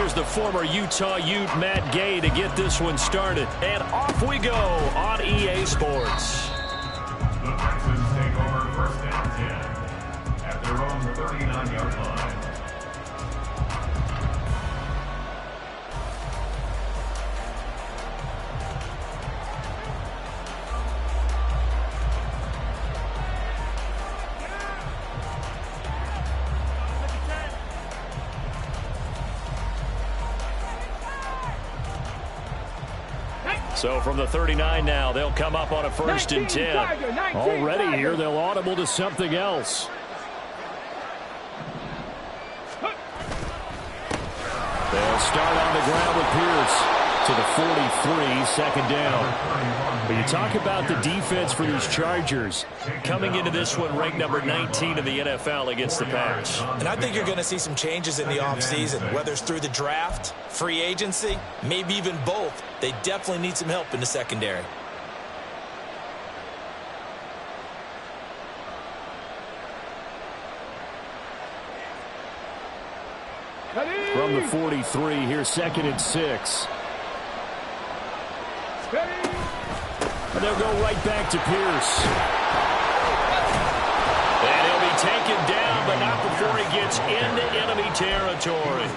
here's the former Utah Ute, Matt Gay, to get this one started. And off we go on EA Sports. The Texans take over first and 10 at their own 39-yard line. So from the 39 now, they'll come up on a first and 10. Already here, they'll audible to something else. They'll start on the ground with Pierce to the 43, second down. But you talk about the defense for these Chargers. Coming into this one, ranked number 19 in the NFL against the pass. And I think you're going to see some changes in the offseason, whether it's through the draft, free agency, maybe even both. They definitely need some help in the secondary. From the 43, here's second and 6. And they'll go right back to Pierce. And he'll be taken down, but not before he gets into enemy territory.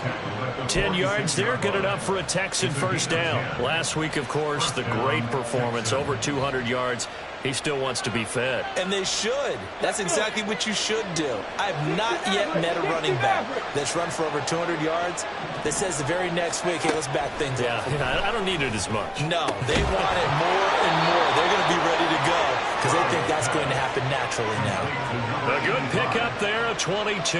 10 yards there, good enough for a Texan first down. Last week, of course, the great performance, over 200 yards. He still wants to be fed. And they should. That's exactly what you should do. I have not yet met a running back that's run for over 200 yards that says the very next week, hey, let's back things up. Yeah, I don't need it as much. No, they want it more and more. They're going to be ready to go because they think that's going to happen naturally now. A good pickup there, a 22.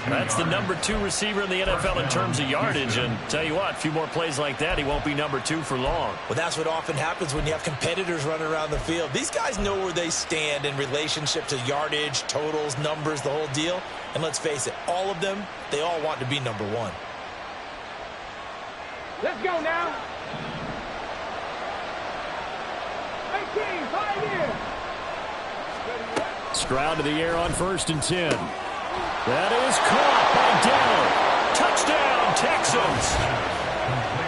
That's the number 2 receiver in the NFL in terms of yardage. And tell you what, a few more plays like that, he won't be number 2 for long. Well, that's what often happens when you have competitors running around the field. These guys know where they stand in relationship to yardage, totals, numbers, the whole deal. And let's face it, all of them, they all want to be number 1. Let's go now. 18, 5 years. Stroud to the air on first and 10. That is caught by Dell. Touchdown, Texans.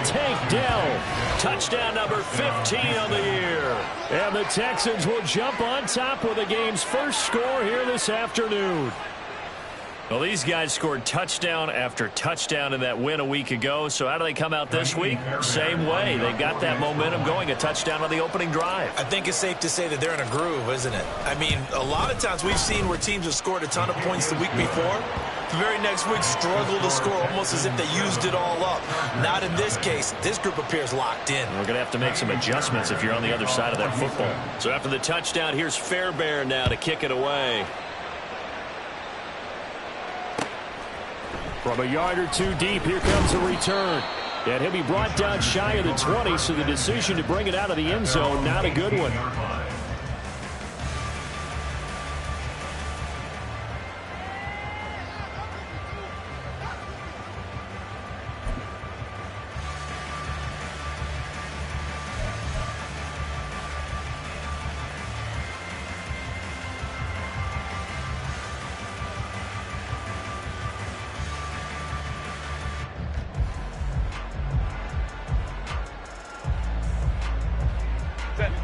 Tank Dell. Touchdown number 15 on the year. And the Texans will jump on top with the game's first score here this afternoon. Well, these guys scored touchdown after touchdown in that win a week ago. So how do they come out this week? Same way. They got that momentum going, a touchdown on the opening drive. I think it's safe to say that they're in a groove, isn't it? I mean, a lot of times we've seen where teams have scored a ton of points the week before. The very next week struggle to score almost as if they used it all up. Not in this case. This group appears locked in. We're going to have to make some adjustments if you're on the other side of that football. So after the touchdown, here's Fairbairn now to kick it away. From a yard or two deep, here comes a return. And he'll be brought down shy of the 20, so the decision to bring it out of the end zone, not a good one.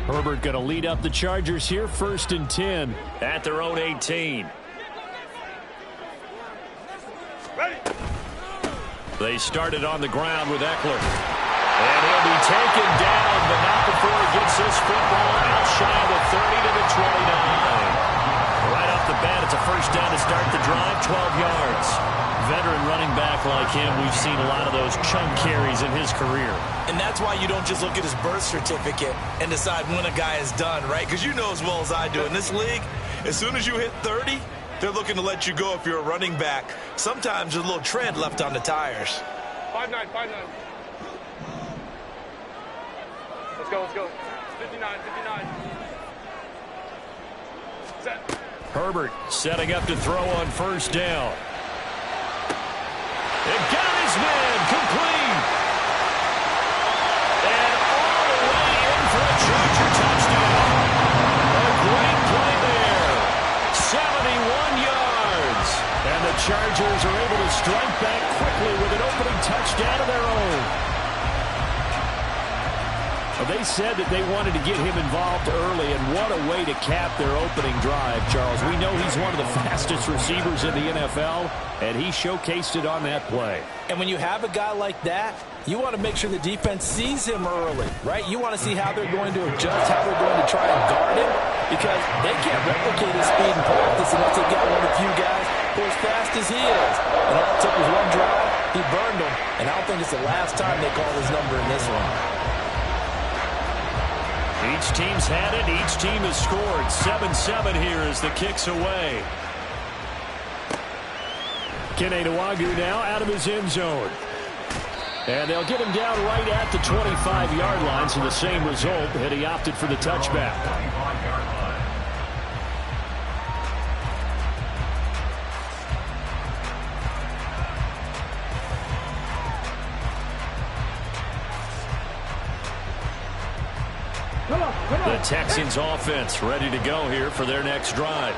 Herbert going to lead up the Chargers here, first and 10 at their own 18. They started on the ground with Eckler. And he'll be taken down, but not before he gets this football out shy of the 30 to the 29. Right off the bat, it's a first down to start the drive, 12 yards. Veteran running back like him, we've seen a lot of those chunk carries in his career. And that's why you don't just look at his birth certificate and decide when a guy is done, right? Because you know as well as I do, in this league, as soon as you hit 30, they're looking to let you go if you're a running back. Sometimes there's a little tread left on the tires. 5-9, 5-9. Let's go, let's go. 59, 59. Set. Herbert setting up to throw on first down. It got his man complete. And all the way in for a Charger touchdown. A great play there. 71 yards. And the Chargers are able to strike back quickly with an opening touchdown. They said that they wanted to get him involved early, and what a way to cap their opening drive, Charles. We know he's one of the fastest receivers in the NFL, and he showcased it on that play. And when you have a guy like that, you want to make sure the defense sees him early, right? You want to see how they're going to adjust, how they're going to try and guard him, because they can't replicate his speed in practice unless they've got one of the few guys who are as fast as he is. And all it took was one drive, he burned them, and I don't think it's the last time they call his number in this one. Each team's had it. Each team has scored. 7-7 here as the kick's away. Kene Nwagu now out of his end zone. And they'll get him down right at the 25-yard line, so the same result, and he opted for the touchback. The Texans offense ready to go here for their next drive.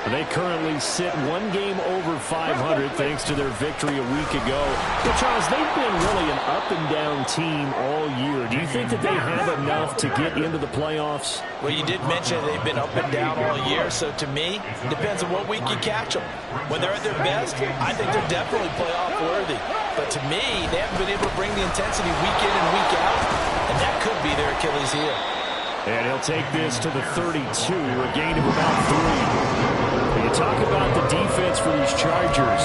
They currently sit one game over 500 thanks to their victory a week ago. But Charles, they've been really an up-and-down team all year. Do you think that they have enough to get into the playoffs? Well, you did mention they've been up and down all year, so to me, it depends on what week you catch them. When they're at their best, I think they're definitely playoff-worthy. But to me, they haven't been able to bring the intensity week in and week out, and that could be their Achilles heel. And he'll take this to the 32, a gain of about 3. You talk about the defense for these Chargers.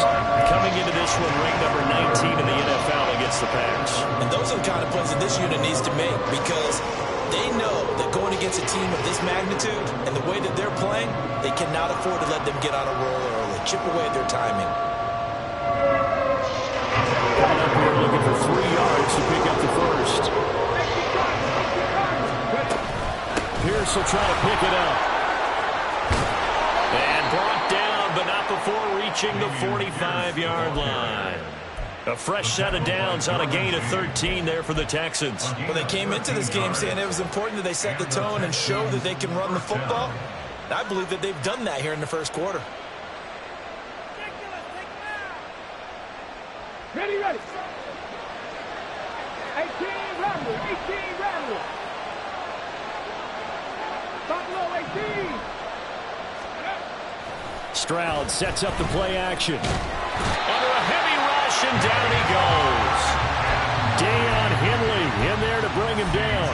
Coming into this one, ranked number 19 in the NFL against the Packers. And those are the kind of plays that this unit needs to make, because they know that going against a team of this magnitude and the way that they're playing, they cannot afford to let them get on a roll early. Chip away at their timing. Coming up here looking for 3 yards to pick up the first. Pierce will try to pick it up. And brought down, but not before reaching the 45-yard line. A fresh set of downs on a gain of 13 there for the Texans. Well, they came into this game saying it was important that they set the tone and show that they can run the football. And I believe that they've done that here in the first quarter. Ready, ready. 18 Ramble, 18 Ramble. Buffalo 18. Stroud sets up the play action. Under a heavy rush, and down he goes. Deion Henley in there to bring him down.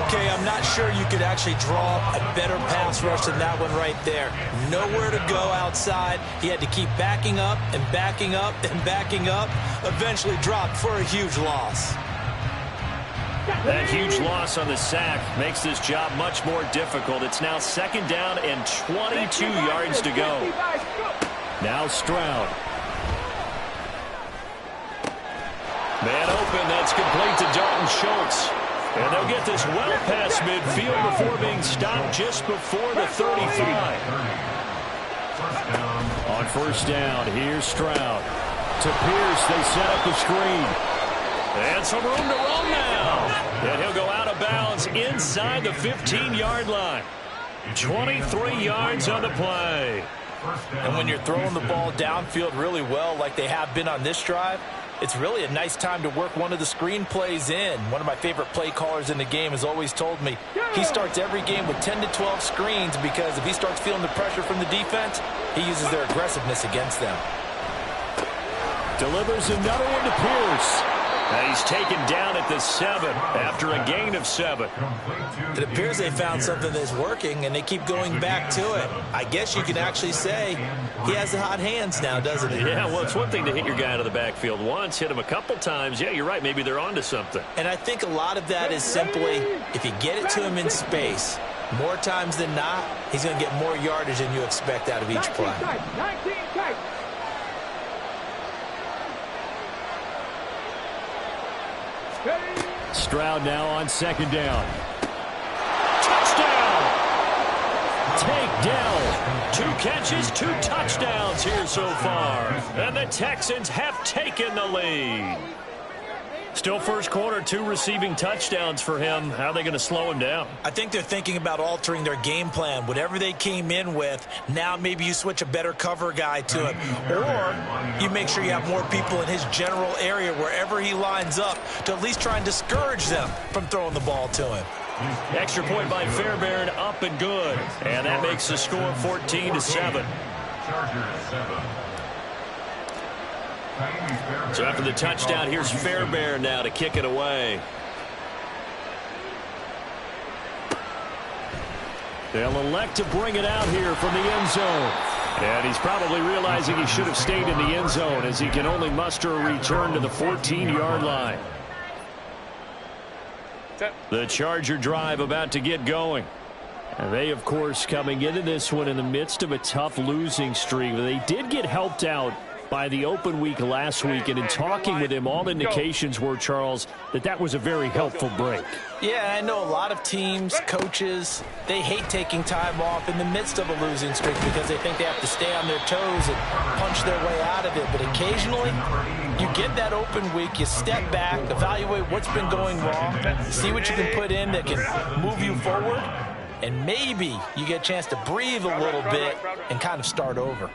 Okay, I'm not sure you could actually draw a better pass rush than that one right there. Nowhere to go outside. He had to keep backing up and backing up and backing up. Eventually dropped for a huge loss. That huge loss on the sack makes this job much more difficult. It's now 2nd down and 22 yards to go. Now Stroud. Man open, that's complete to Dalton Schultz. And they'll get this well past midfield before being stopped just before the 35. On 1st down, here's Stroud. To Pierce, they set up the screen. And some room to run now. And he'll go out of bounds inside the 15-yard line. 23 yards on the play. And when you're throwing the ball downfield really well like they have been on this drive, it's really a nice time to work one of the screen plays in. One of my favorite play callers in the game has always told me he starts every game with 10 to 12 screens, because if he starts feeling the pressure from the defense, he uses their aggressiveness against them. Delivers another one to Pierce. And he's taken down at the 7 after a gain of 7. It appears they found something that's working, and they keep going back to it. I guess you can actually say he has the hot hands now, doesn't he? Yeah, well, it's one thing to hit your guy out of the backfield once, hit him a couple times. Yeah, you're right. Maybe they're onto something. And I think a lot of that is simply, if you get it to him in space, more times than not, he's going to get more yardage than you expect out of each play. 19 tight. Stroud now on 2nd down. Touchdown! Tank Dell. 2 catches, 2 touchdowns here so far. And the Texans have taken the lead. Still first quarter, 2 receiving touchdowns for him. How are they going to slow him down? I think they're thinking about altering their game plan. Whatever they came in with, now maybe you switch a better cover guy to him. Or you make sure you have more people in his general area wherever he lines up to at least try and discourage them from throwing the ball to him. Extra point by Fairbairn, up and good. And that makes the score 14-7. So after the touchdown, here's Fairbairn now to kick it away. They'll elect to bring it out here from the end zone. And he's probably realizing he should have stayed in the end zone as he can only muster a return to the 14-yard line. The Charger drive about to get going. And they, of course, coming into this one in the midst of a tough losing streak. They did get helped out by the open week last week, and in talking with him, all indications were, Charles, that was a very helpful break. Yeah, I know a lot of teams, coaches, they hate taking time off in the midst of a losing streak because they think they have to stay on their toes and punch their way out of it. But occasionally, you get that open week, you step back, evaluate what's been going wrong, see what you can put in that can move you forward, and maybe you get a chance to breathe a little bit and kind of start over.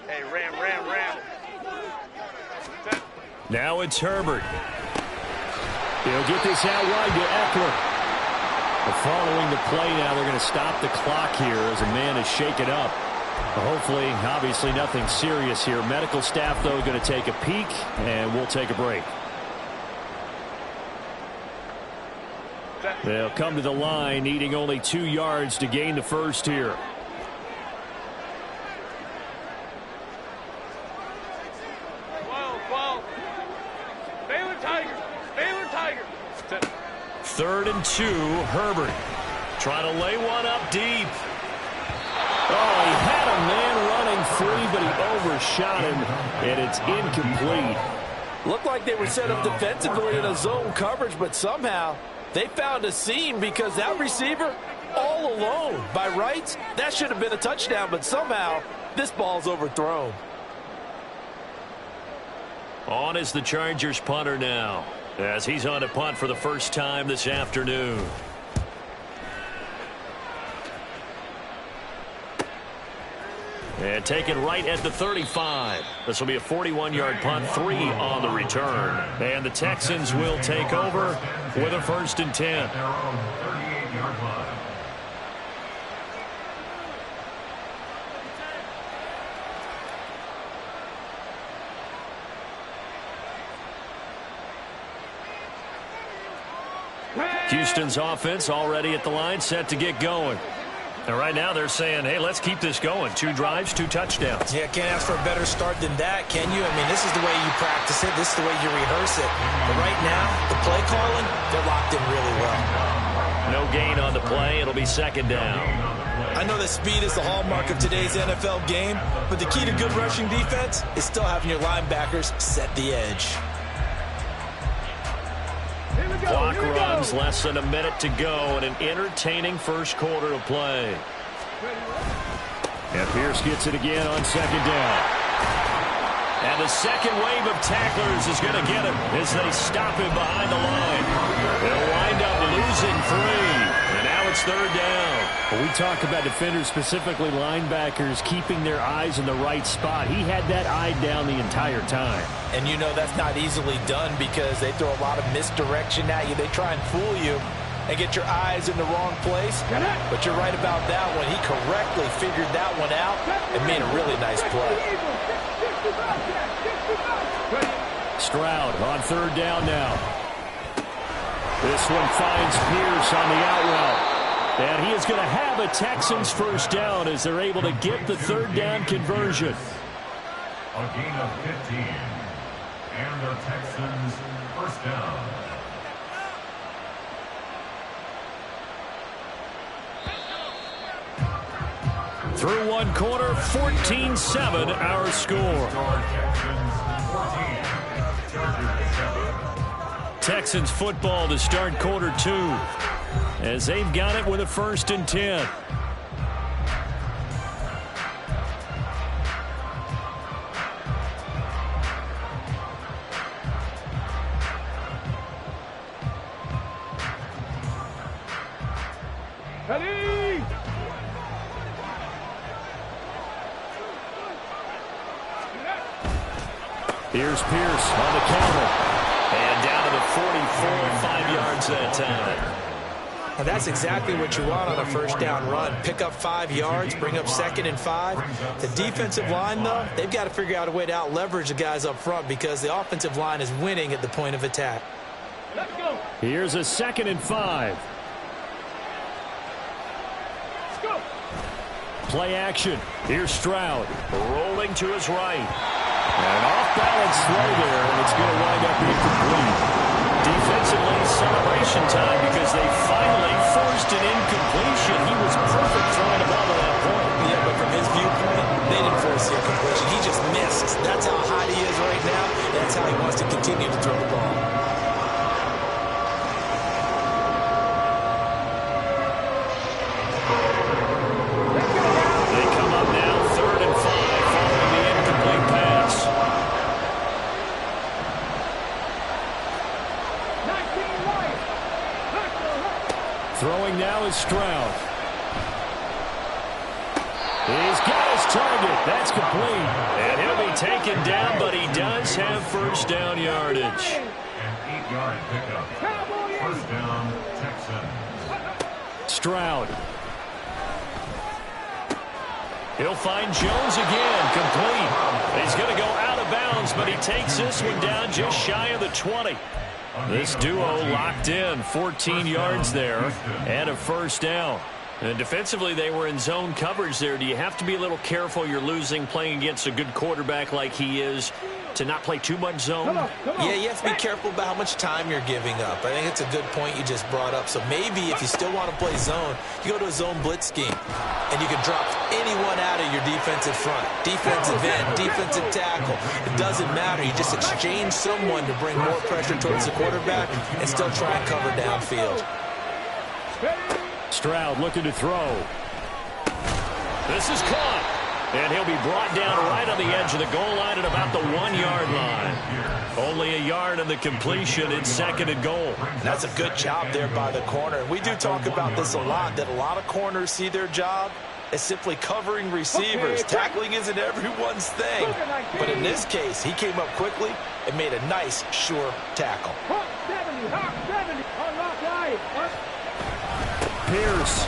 Hey, ram. Now it's Herbert. He'll get this out wide to Eckler. Following the play now, they're going to stop the clock here as a man is shaken up. Hopefully, obviously nothing serious here. Medical staff, though, going to take a peek, and we'll take a break. They'll come to the line, needing only 2 yards to gain the first here. Third and 2, Herbert. Trying to lay one up deep. Oh, he had a man running free, but he overshot him, and it's incomplete. Looked like they were set up defensively in a zone coverage, but somehow they found a seam because that receiver all alone. By rights, that should have been a touchdown, but somehow this ball's overthrown. On is the Chargers punter now, as he's on a punt for the first time this afternoon. And taken right at the 35. This will be a 41-yard punt, 3 on the return. And the Texans will take over with a 1st and 10. Houston's offense already at the line, set to get going. And right now they're saying, hey, let's keep this going. 2 drives, 2 touchdowns. Yeah, can't ask for a better start than that, can you? I mean, this is the way you practice it. This is the way you rehearse it. But right now, the play calling, they're locked in really well. No gain on the play. It'll be 2nd down. I know that speed is the hallmark of today's NFL game, but the key to good rushing defense is still having your linebackers set the edge. Clock runs, less than a minute to go, and an entertaining first quarter of play. And Pierce gets it again on 2nd down. And the second wave of tacklers is going to get him as they stop him behind the line. They'll wind up losing 3. And now it's 3rd down. When we talk about defenders, specifically linebackers, keeping their eyes in the right spot, he had that eye down the entire time. And you know that's not easily done because they throw a lot of misdirection at you. They try and fool you and get your eyes in the wrong place. But you're right about that one. He correctly figured that one out and made a really nice play. Stroud on 3rd down now. This one finds Pierce on the out route. And he is going to have a Texans 1st down as they're able to get the 3rd down conversion. A gain of 15. And the Texans 1st down. Through 1 quarter, 14-7 our score. Texans football to start quarter 2 as they've got it with a 1st and 10. Ready? Here's Pierce on the counter. And down to the 44, 5 yards that time. And that's exactly what you want on a first down run. Pick up 5 yards, bring up 2nd and 5. The defensive line, though, they've got to figure out a way to out-leverage the guys up front because the offensive line is winning at the point of attack. Let's go. Here's a 2nd and 5. Let's go. Play action. Here's Stroud rolling to his right. And an off-balance throw there, and it's going to wind up being complete. Defensively, celebration time because they finally forced an incompletion. He was perfect throwing the ball to that point. Yeah, but from his viewpoint, they didn't force the incompletion. He just missed. That's how hot he is right now. That's how he wants to continue to throw the ball. They come up now 3rd and 5 following the incomplete pass. Throwing now is Stroud. He's got his target. That's complete. And he'll be taken down, but he does have first down yardage. An 8-yard pickup. First down, Texans. Stroud. He'll find Jones again. Complete. He's going to go out of bounds, but he takes this one down just shy of the 20. This duo locked in, 14 yards there, and a first down. And defensively, they were in zone coverage there. Do you have to be a little careful? You're losing playing against a good quarterback like he is to not play too much zone? Yeah, you have to be careful about how much time you're giving up. I think it's a good point you just brought up. So maybe if you still want to play zone, you go to a zone blitz scheme, and you can drop anyone out of your defensive front. Defensive end, defensive tackle. It doesn't matter. You just exchange someone to bring more pressure towards the quarterback and still try and cover downfield. Stroud looking to throw. This is caught. And he'll be brought down right on the edge of the goal line at about the 1-yard line. Only a yard on the completion. It's 2nd and goal. That's a good job there by the corner. We do talk about this a lot, that a lot of corners see their job as simply covering receivers. Tackling isn't everyone's thing. But in this case, he came up quickly and made a nice, sure tackle. Pierce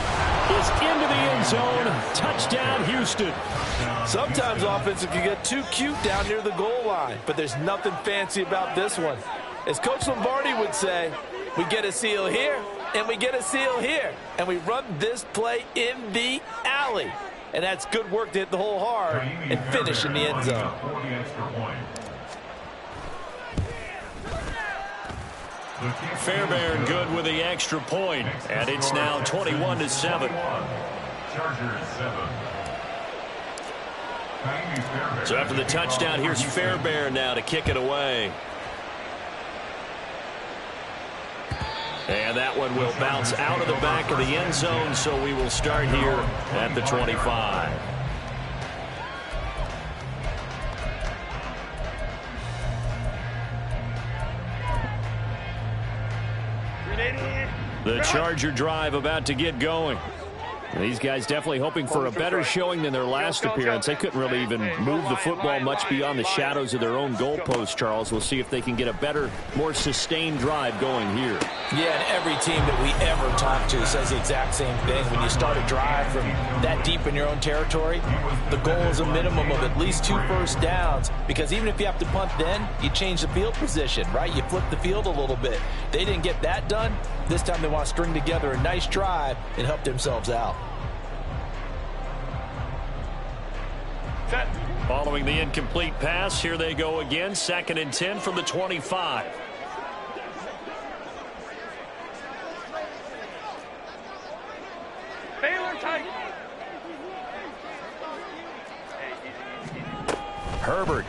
is into the end zone. Touchdown, Houston. Sometimes offensive can get too cute down near the goal line, but there's nothing fancy about this one. As Coach Lombardi would say, we get a seal here, and we get a seal here, and we run this play in the alley. And that's good work to hit the hole hard and finish in the end zone. Fairbairn good with the extra point, and it's now 21-7. Chargers 7. So after the touchdown, here's Fairbairn now to kick it away. And that one will bounce out of the back of the end zone, so we will start here at the 25. The Charger drive about to get going. These guys definitely hoping for a better showing than their last appearance. They couldn't really even move the football much beyond the shadows of their own goalpost, Charles. We'll see if they can get a better, more sustained drive going here. Yeah, and every team that we ever talk to says the exact same thing. When you start a drive from that deep in your own territory, the goal is a minimum of at least 2 first downs, because even if you have to punt then, you change the field position, right? You flip the field a little bit. They didn't get that done. This time they want to string together a nice drive and help themselves out. Following the incomplete pass, here they go again. 2nd and 10 from the 25. Herbert.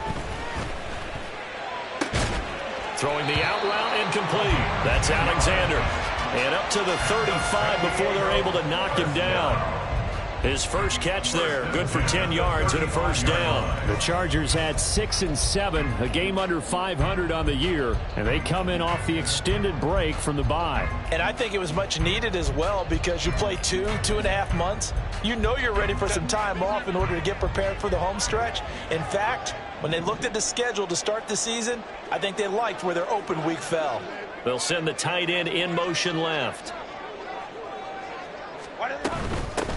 Throwing the out route, incomplete. That's Alexander. And up to the 35 before they're able to knock him down. His first catch there, good for 10 yards and a first down. The Chargers had 6 and 7, a game under 500 on the year, and they come in off the extended break from the bye. And I think it was much needed as well because you play 2.5 months. You know you're ready for some time off in order to get prepared for the home stretch. In fact, when they looked at the schedule to start the season, I think they liked where their open week fell. They'll send the tight end in motion left.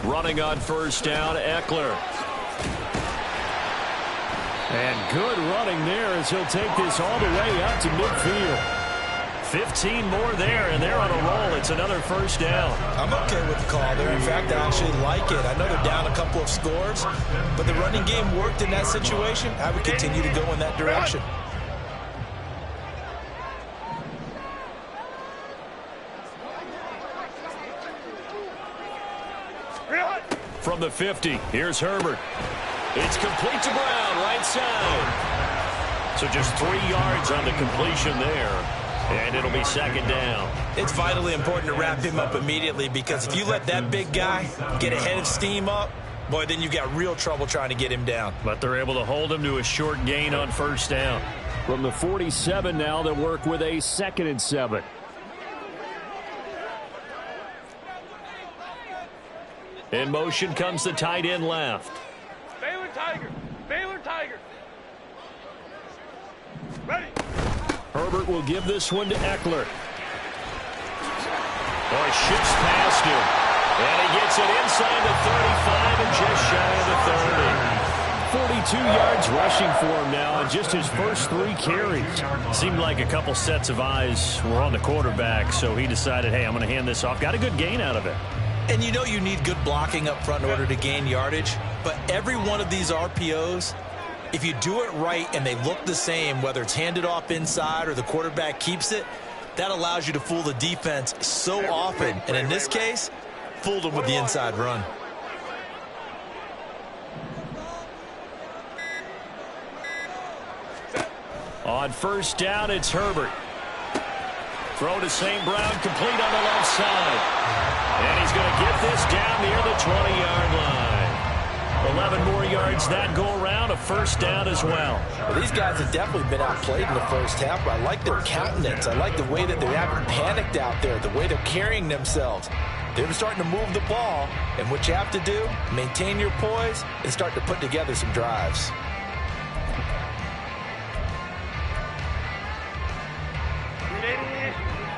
Running on first down, Eckler. And good running there as he'll take this all the way up to midfield. 15 more there, and they're on a roll. It's another first down. I'm okay with the call there. In fact, I actually like it. I know they're down a couple of scores, but the running game worked in that situation. I would continue to go in that direction. From the 50, here's Herbert. It's complete to Brown, right side. So just 3 yards on the completion there, and it'll be second down. It's vitally important to wrap him up immediately because if you let that big guy get a head of steam up, boy, then you've got real trouble trying to get him down. But they're able to hold him to a short gain on first down. From the 47 now, they'll work with a 2nd and 7. In motion comes the tight end left. Baylor Tiger. Baylor Tiger. Ready. Herbert will give this one to Eckler. Boy, shifts past him. And he gets it inside the 35 and just shy of the 30. 42 yards rushing for him now in just his first 3 carries. Seemed like a couple sets of eyes were on the quarterback, so he decided, hey, I'm going to hand this off. Got a good gain out of it. And you know you need good blocking up front in order to gain yardage, but every one of these RPOs, if you do it right and they look the same, whether it's handed off inside or the quarterback keeps it, that allows you to fool the defense so often. And in this case, fooled them with the inside run. On first down, it's Herbert. Throw to St. Brown, complete on the left side. And he's going to get this down near the 20-yard line. 11 more yards that go around, a first down as well. Well, these guys have definitely been outplayed in the first half, but I like their countenance. I like the way that they haven't panicked out there, the way they're carrying themselves. They're starting to move the ball, and what you have to do, maintain your poise and start to put together some drives.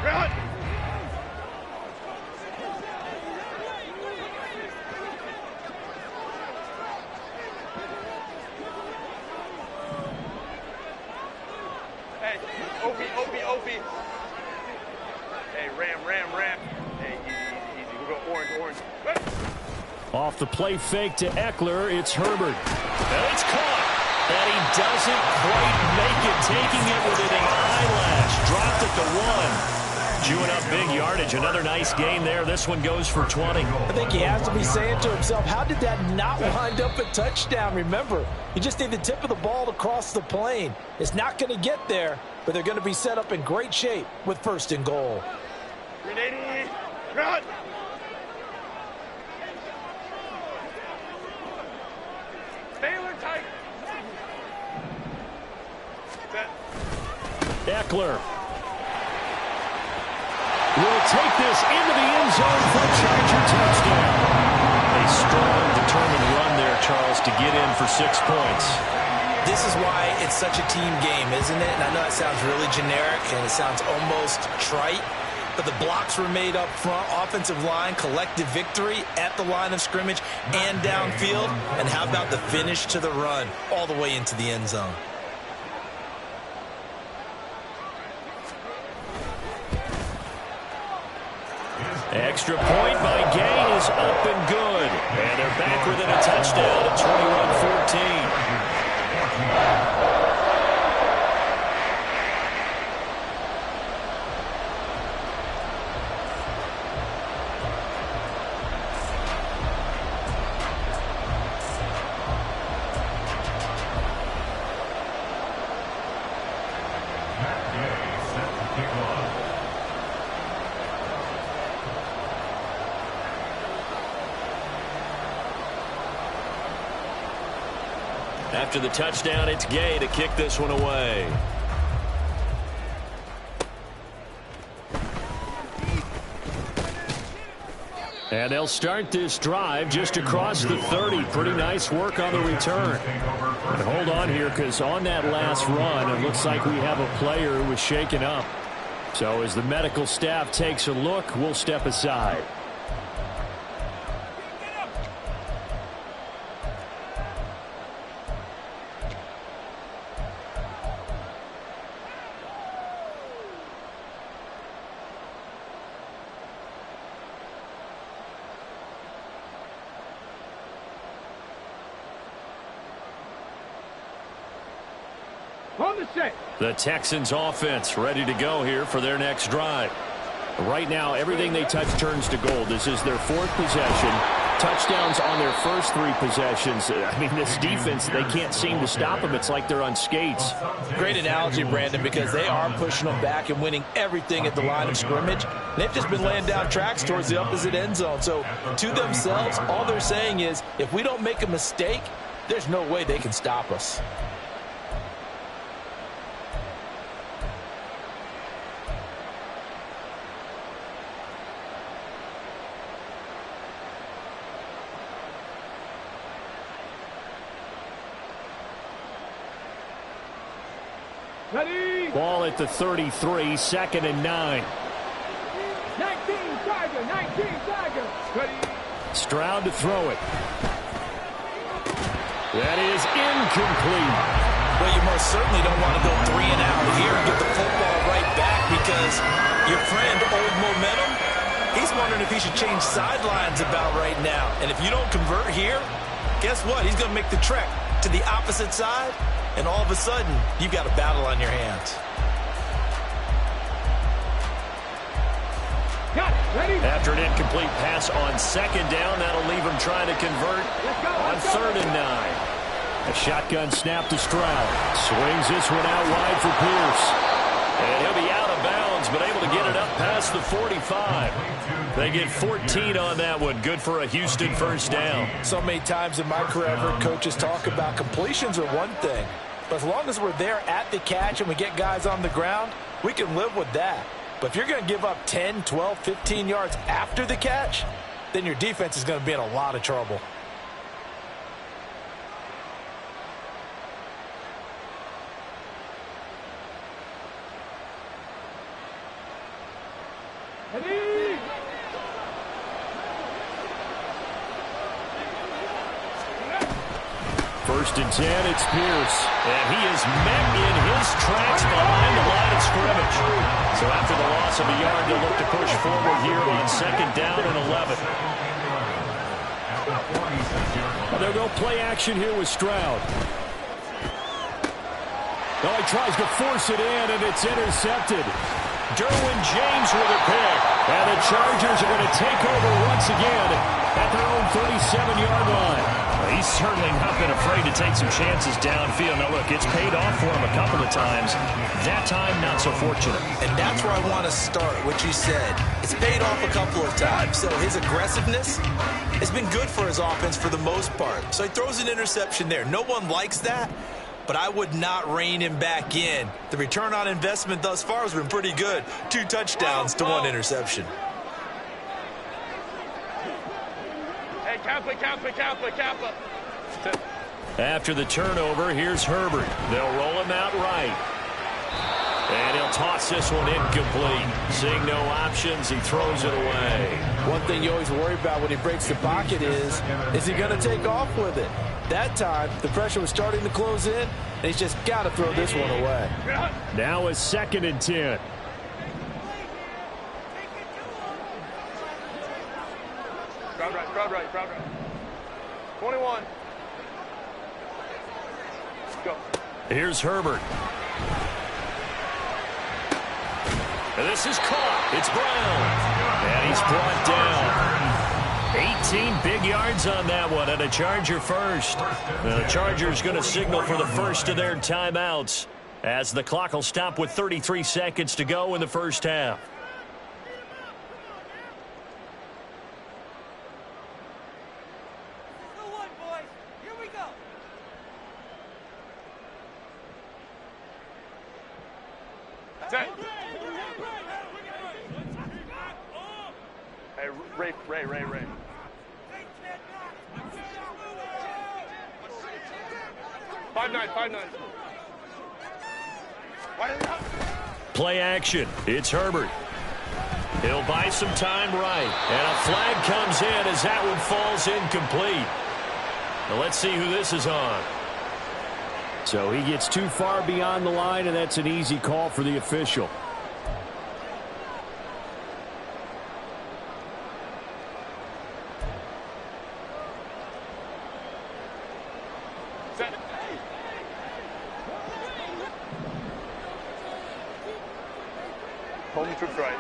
Run. Hey, OP. Hey, ram. Hey, easy. We'll go orange. Ready? Off the play fake to Eckler, it's Herbert. And it's caught. And he doesn't quite make it, taking it within an eyelash. Dropped at the 1. Chewing up big yardage. Another nice gain there. This one goes for 20. I think he has to be saying to himself, how did that not wind up a touchdown? Remember, you just need the tip of the ball to cross the plane. It's not going to get there, but they're going to be set up in great shape with 1st and goal. Ready? Run. Baylor Tiger. Eckler will take this into the end zone for a Charger touchdown. A strong, determined run there, Charles, to get in for 6 points. This is why it's such a team game, isn't it? And I know it sounds really generic and it sounds almost trite, but the blocks were made up front, offensive line, collective victory at the line of scrimmage and downfield. And how about the finish to the run all the way into the end zone? Extra point by Gay is up and good. And they're back within a touchdown at 21-14. After the touchdown, it's Gay to kick this one away. And they'll start this drive just across the 30. Pretty nice work on the return. And hold on here, because on that last run, it looks like we have a player who was shaken up. So as the medical staff takes a look, we'll step aside. The Texans offense ready to go here for their next drive. Right now, everything they touch turns to gold. This is their 4th possession. Touchdowns on their first 3 possessions. I mean, this defense, they can't seem to stop them. It's like they're on skates. Great analogy, Brandon, because they are pushing them back and winning everything at the line of scrimmage. They've just been laying down tracks towards the opposite end zone. So to themselves, all they're saying is, if we don't make a mistake, there's no way they can stop us. Ready? Ball at the 33, 2nd and 9. 19 Tiger, 19 Tiger. Ready? Stroud to throw it. That is incomplete. Well, you most certainly don't want to go 3 and out here and get the football right back, because your friend, Old Momentum, he's wondering if he should change sidelines about right now. And if you don't convert here, guess what? He's going to make the trek to the opposite side, and all of a sudden, you've got a battle on your hands. Got it. Ready? After an incomplete pass on 2nd down, that'll leave him trying to convert on 3rd and 9. A shotgun snap to Stroud. Swings this one out wide for Pierce. And he'll be out of bounds, but able to get it up past the 45. They get 14 on that one. Good for a Houston first down. So many times in my career, I've heard coaches talk about completions are one thing. But as long as we're there at the catch and we get guys on the ground, we can live with that. But if you're going to give up 10, 12, 15 yards after the catch, then your defense is going to be in a lot of trouble. Ready? First and 10, it's Pierce. And he is met in his tracks behind the line of scrimmage. So after the loss of a yard, they'll look to push forward here on 2nd down and 11. They'll go play action here with Stroud. Oh, he tries to force it in, and it's intercepted. Derwin James with a pick. And the Chargers are going to take over once again at their own 37-yard line. Well, he's certainly not been afraid to take some chances downfield. Now, look, it's paid off for him a couple of times. That time, not so fortunate. And that's where I want to start, what you said. It's paid off a couple of times. So his aggressiveness has been good for his offense for the most part. So he throws an interception there. No one likes that, but I would not rein him back in. The return on investment thus far has been pretty good. 2 touchdowns to 1 interception. Hey, Kappa. After the turnover, here's Herbert. They'll roll him out right. And he'll toss this one incomplete. Seeing no options, he throws it away. One thing you always worry about when he breaks the pocket is he going to take off with it? That time, the pressure was starting to close in, and he's just got to throw this one away. Now a 2nd and 10. Crowd right. 21. Go. Here's Herbert. And this is caught. It's Brown. And he's brought down. 18 big yards on that one, and a Charger first. The Chargers going to signal for the first of their timeouts as the clock will stop with 33 seconds to go in the first half. Set. Hey, Ray. Five nine. Play action. It's Herbert. He'll buy some time right. And a flag comes in as that one falls incomplete. Now let's see who this is on. So he gets too far beyond the line, and that's an easy call for the official. Set. Home troops right.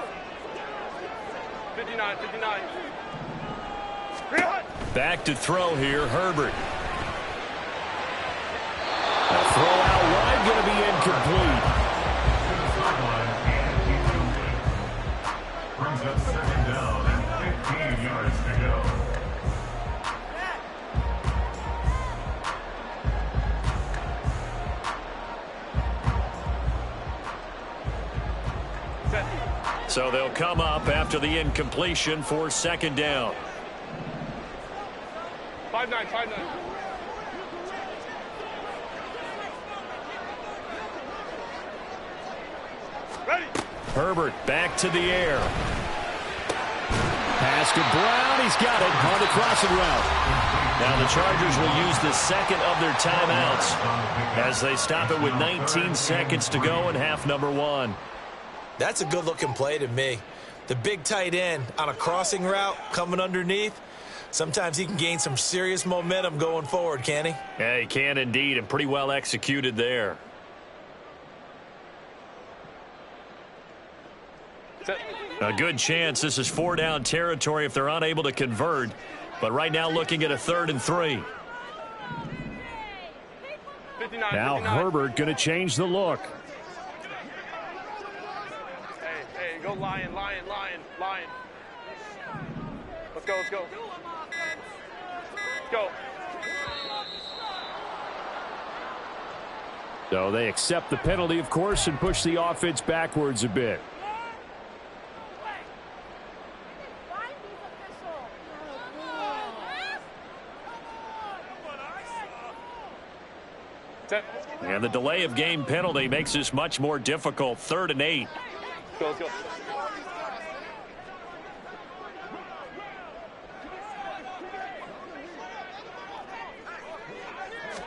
59. Back to throw here, Herbert. A throw out wide, going to be incomplete. Brings up second down and 15 yards to go. So they'll come up after the incompletion for second down. 5-9. Ready. Herbert back to the air. Pass to Brown. He's got it on the crossing route. Now the Chargers will use the second of their timeouts as they stop it with 19 seconds to go in half number one. That's a good-looking play to me. The big tight end on a crossing route coming underneath. Sometimes he can gain some serious momentum going forward, can't he? Yeah, he can indeed, and pretty well executed there. Set. A good chance this is 4-down territory if they're unable to convert. But right now looking at a 3rd and 3. 59. Now 59. Herbert going to change the look. Hey, go Lion. Let's go. Go. So they accept the penalty, of course, and push the offense backwards a bit. Set. And the delay of game penalty makes this much more difficult. 3rd and 8. Let's go.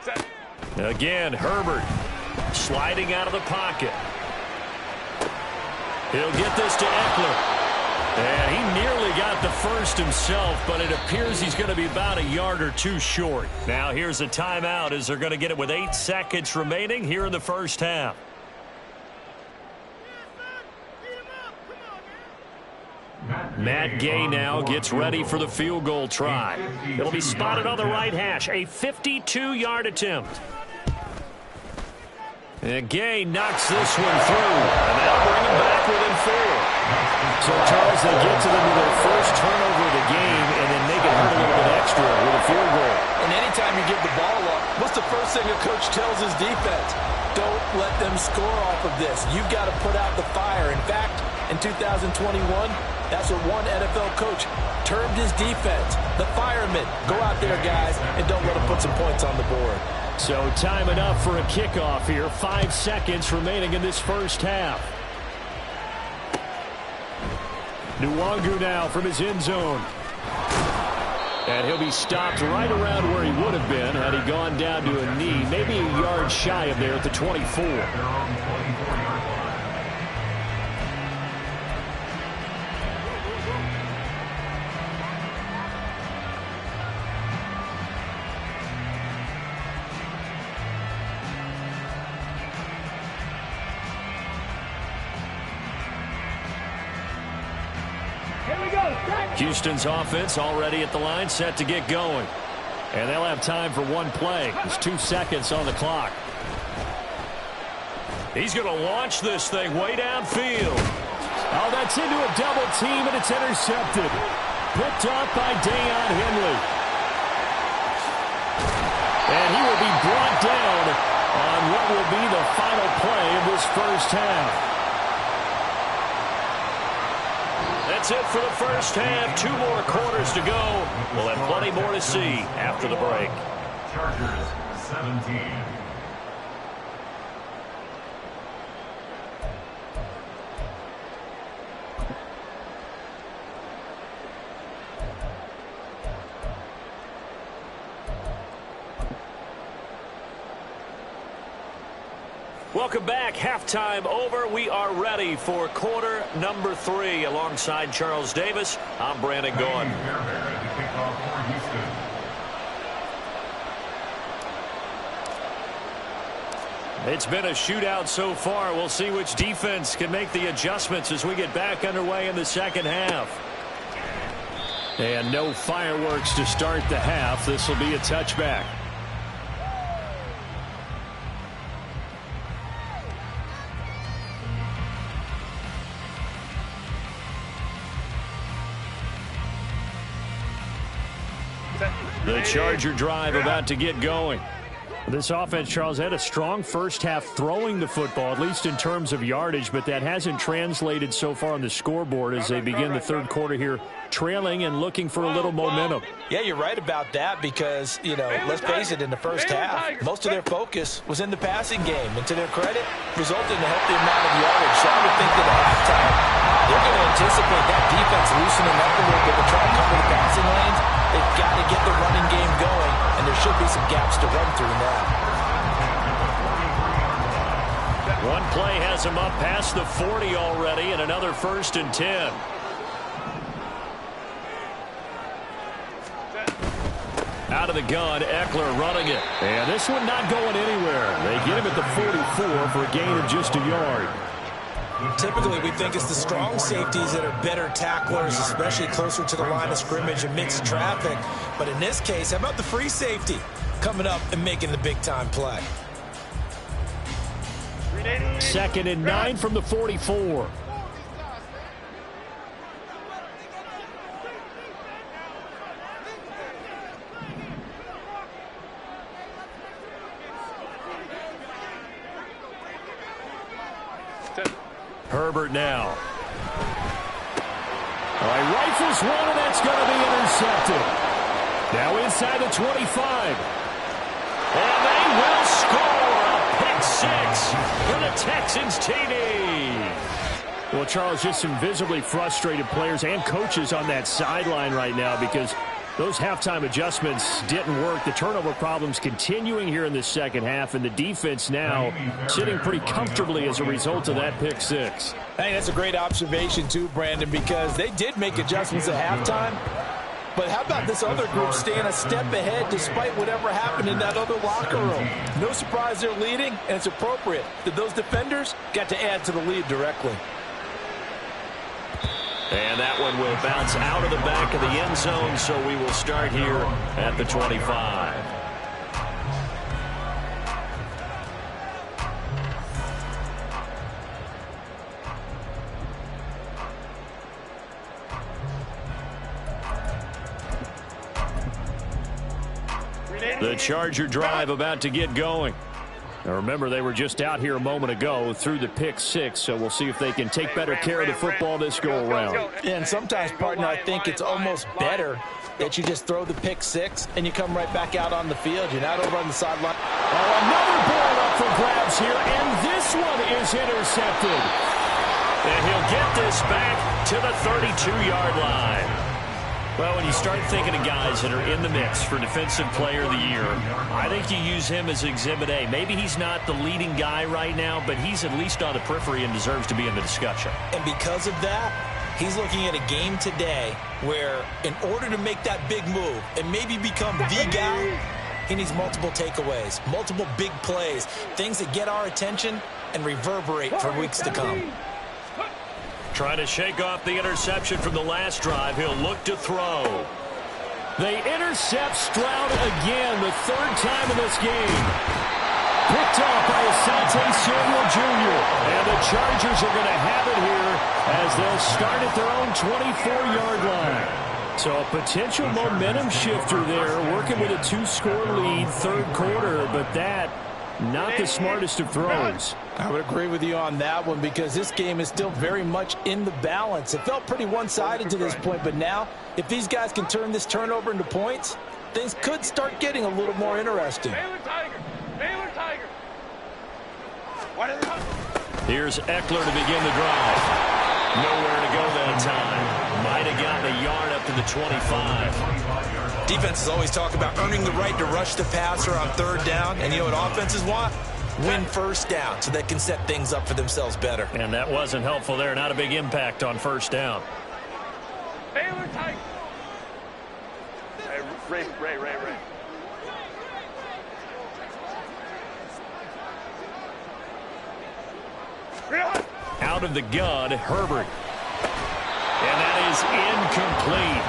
Set. Again, Herbert sliding out of the pocket. He'll get this to Eckler. And he nearly got the first himself, but it appears he's going to be about a yard or two short. Now here's a timeout as they're going to get it with 8 seconds remaining here in the first half. Matt Gay now gets ready for the field goal try. It'll be spotted on the right hash. A 52-yard attempt. And Gay knocks this one through. And that'll bring him back within 4. So, Charles, they get to them with their first turnover of the game and then make it hurt a little bit extra with a field goal. And anytime you give the ball up, what's the first thing a coach tells his defense? Don't let them score off of this. You've got to put out the fire. In fact, in 2021, that's what one NFL coach termed his defense, the firemen. Go out there, guys, and don't let them put some points on the board. So time enough for a kickoff here. 5 seconds remaining in this first half. Nwangu now from his end zone. And he'll be stopped right around where he would have been had he gone down to a knee, maybe a yard shy of there at the 24. Houston's offense already at the line, set to get going. And they'll have time for one play. There's 2 seconds on the clock. He's going to launch this thing way downfield. Oh, that's into a double team, and it's intercepted. Picked up by Dayon Henley. And he will be brought down on what will be the final play of this first half. That's it for the first half. 2 more quarters to go. We'll have plenty more to see after the break. Chargers 17. Welcome back. Halftime over. We are ready for quarter number 3. Alongside Charles Davis, I'm Brandon Gaughan. It's been a shootout so far. We'll see which defense can make the adjustments as we get back underway in the second half. And no fireworks to start the half. This will be a touchback. The Charger drive about to get going. This offense, Charles, had a strong first half throwing the football, at least in terms of yardage, but that hasn't translated so far on the scoreboard as they begin the third quarter here, trailing and looking for a little momentum. Yeah, you're right about that because, you know, let's face it, in the first half, most of their focus was in the passing game. And to their credit, resulted in a healthy amount of yardage. So I would think that at halftime, they're going to anticipate that defense loosening up a little bit to try to cover the passing lanes. They've got to get the running game going, and there should be some gaps to run through now. One play has him up past the 40 already, and another 1st and 10. Out of the gun, Eckler running it. And this one not going anywhere. They get him at the 44 for a gain of just a yard. Typically, we think it's the strong safeties that are better tacklers, especially closer to the line of scrimmage amidst traffic. But in this case, how about the free safety coming up and making the big-time play? 2nd and 9 from the 44. Herbert now. All right, rifles one, and that's going to be intercepted. Now inside the 25. And they will score a pick 6 for the Texans TD. Well, Charles, just some visibly frustrated players and coaches on that sideline right now because those halftime adjustments didn't work. The turnover problems continuing here in the second half, and the defense now sitting pretty comfortably as a result of that pick 6. Hey, that's a great observation too, Brandon, because they did make adjustments at halftime. But how about this other group staying a step ahead despite whatever happened in that other locker room? No surprise they're leading, and it's appropriate that those defenders got to add to the lead directly. And that one will bounce out of the back of the end zone, so we will start here at the 25. The Charger drive about to get going. Now remember, they were just out here a moment ago through the pick 6, so we'll see if they can take better care of the football this go-around. And sometimes, partner, I think it's almost better that you just throw the pick 6 and you come right back out on the field. You're not over on the sideline. Oh, another ball up for grabs here, and this one is intercepted. And he'll get this back to the 32-yard line. Well, when you start thinking of guys that are in the mix for Defensive Player of the Year, I think you use him as Exhibit A. Maybe he's not the leading guy right now, but he's at least on the periphery and deserves to be in the discussion. And because of that, he's looking at a game today where in order to make that big move and maybe become the guy, he needs multiple takeaways, multiple big plays, things that get our attention and reverberate for weeks to come. Trying to shake off the interception from the last drive. He'll look to throw. They intercept Stroud again, the 3rd time in this game. Picked off by Asante Samuel Jr. And the Chargers are going to have it here as they'll start at their own 24-yard line. So a potential momentum shifter there, working with a 2-score lead, 3rd quarter, but that not the smartest of throws. I would agree with you on that one because this game is still very much in the balance. It felt pretty one-sided to this point, but now if these guys can turn this turnover into points, things could start getting a little more interesting. Baylor Tiger. Baylor Tiger. Here's Eckler to begin the drive. Nowhere to go that time. Might have gotten a yard up to the 25. Defenses always talk about earning the right to rush the passer on third down. And you know what offenses want? Win first down so they can set things up for themselves better. And that wasn't helpful there. Not a big impact on first down. Baylor Tiger. Hey, Ray. Out of the gun, Herbert. And that is incomplete.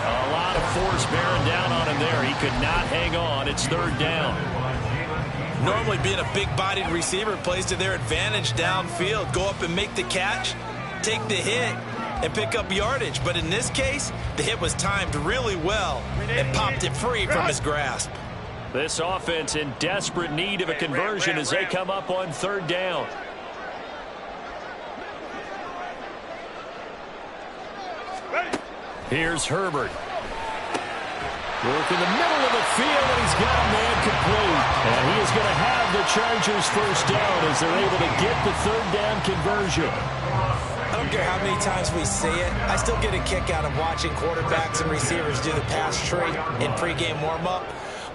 A lot of force bearing down on him there. He could not hang on. It's third down. Normally being a big-bodied receiver plays to their advantage downfield. Go up and make the catch, take the hit, and pick up yardage. But in this case, the hit was timed really well and popped it free from his grasp. This offense in desperate need of a conversion as they come up on third down. Here's Herbert. Work in the middle of the field, and he's got a man complete. And he is going to have the Chargers first down as they're able to get the third down conversion. I don't care how many times we say it, I still get a kick out of watching quarterbacks and receivers do the pass tree in pregame warm-up.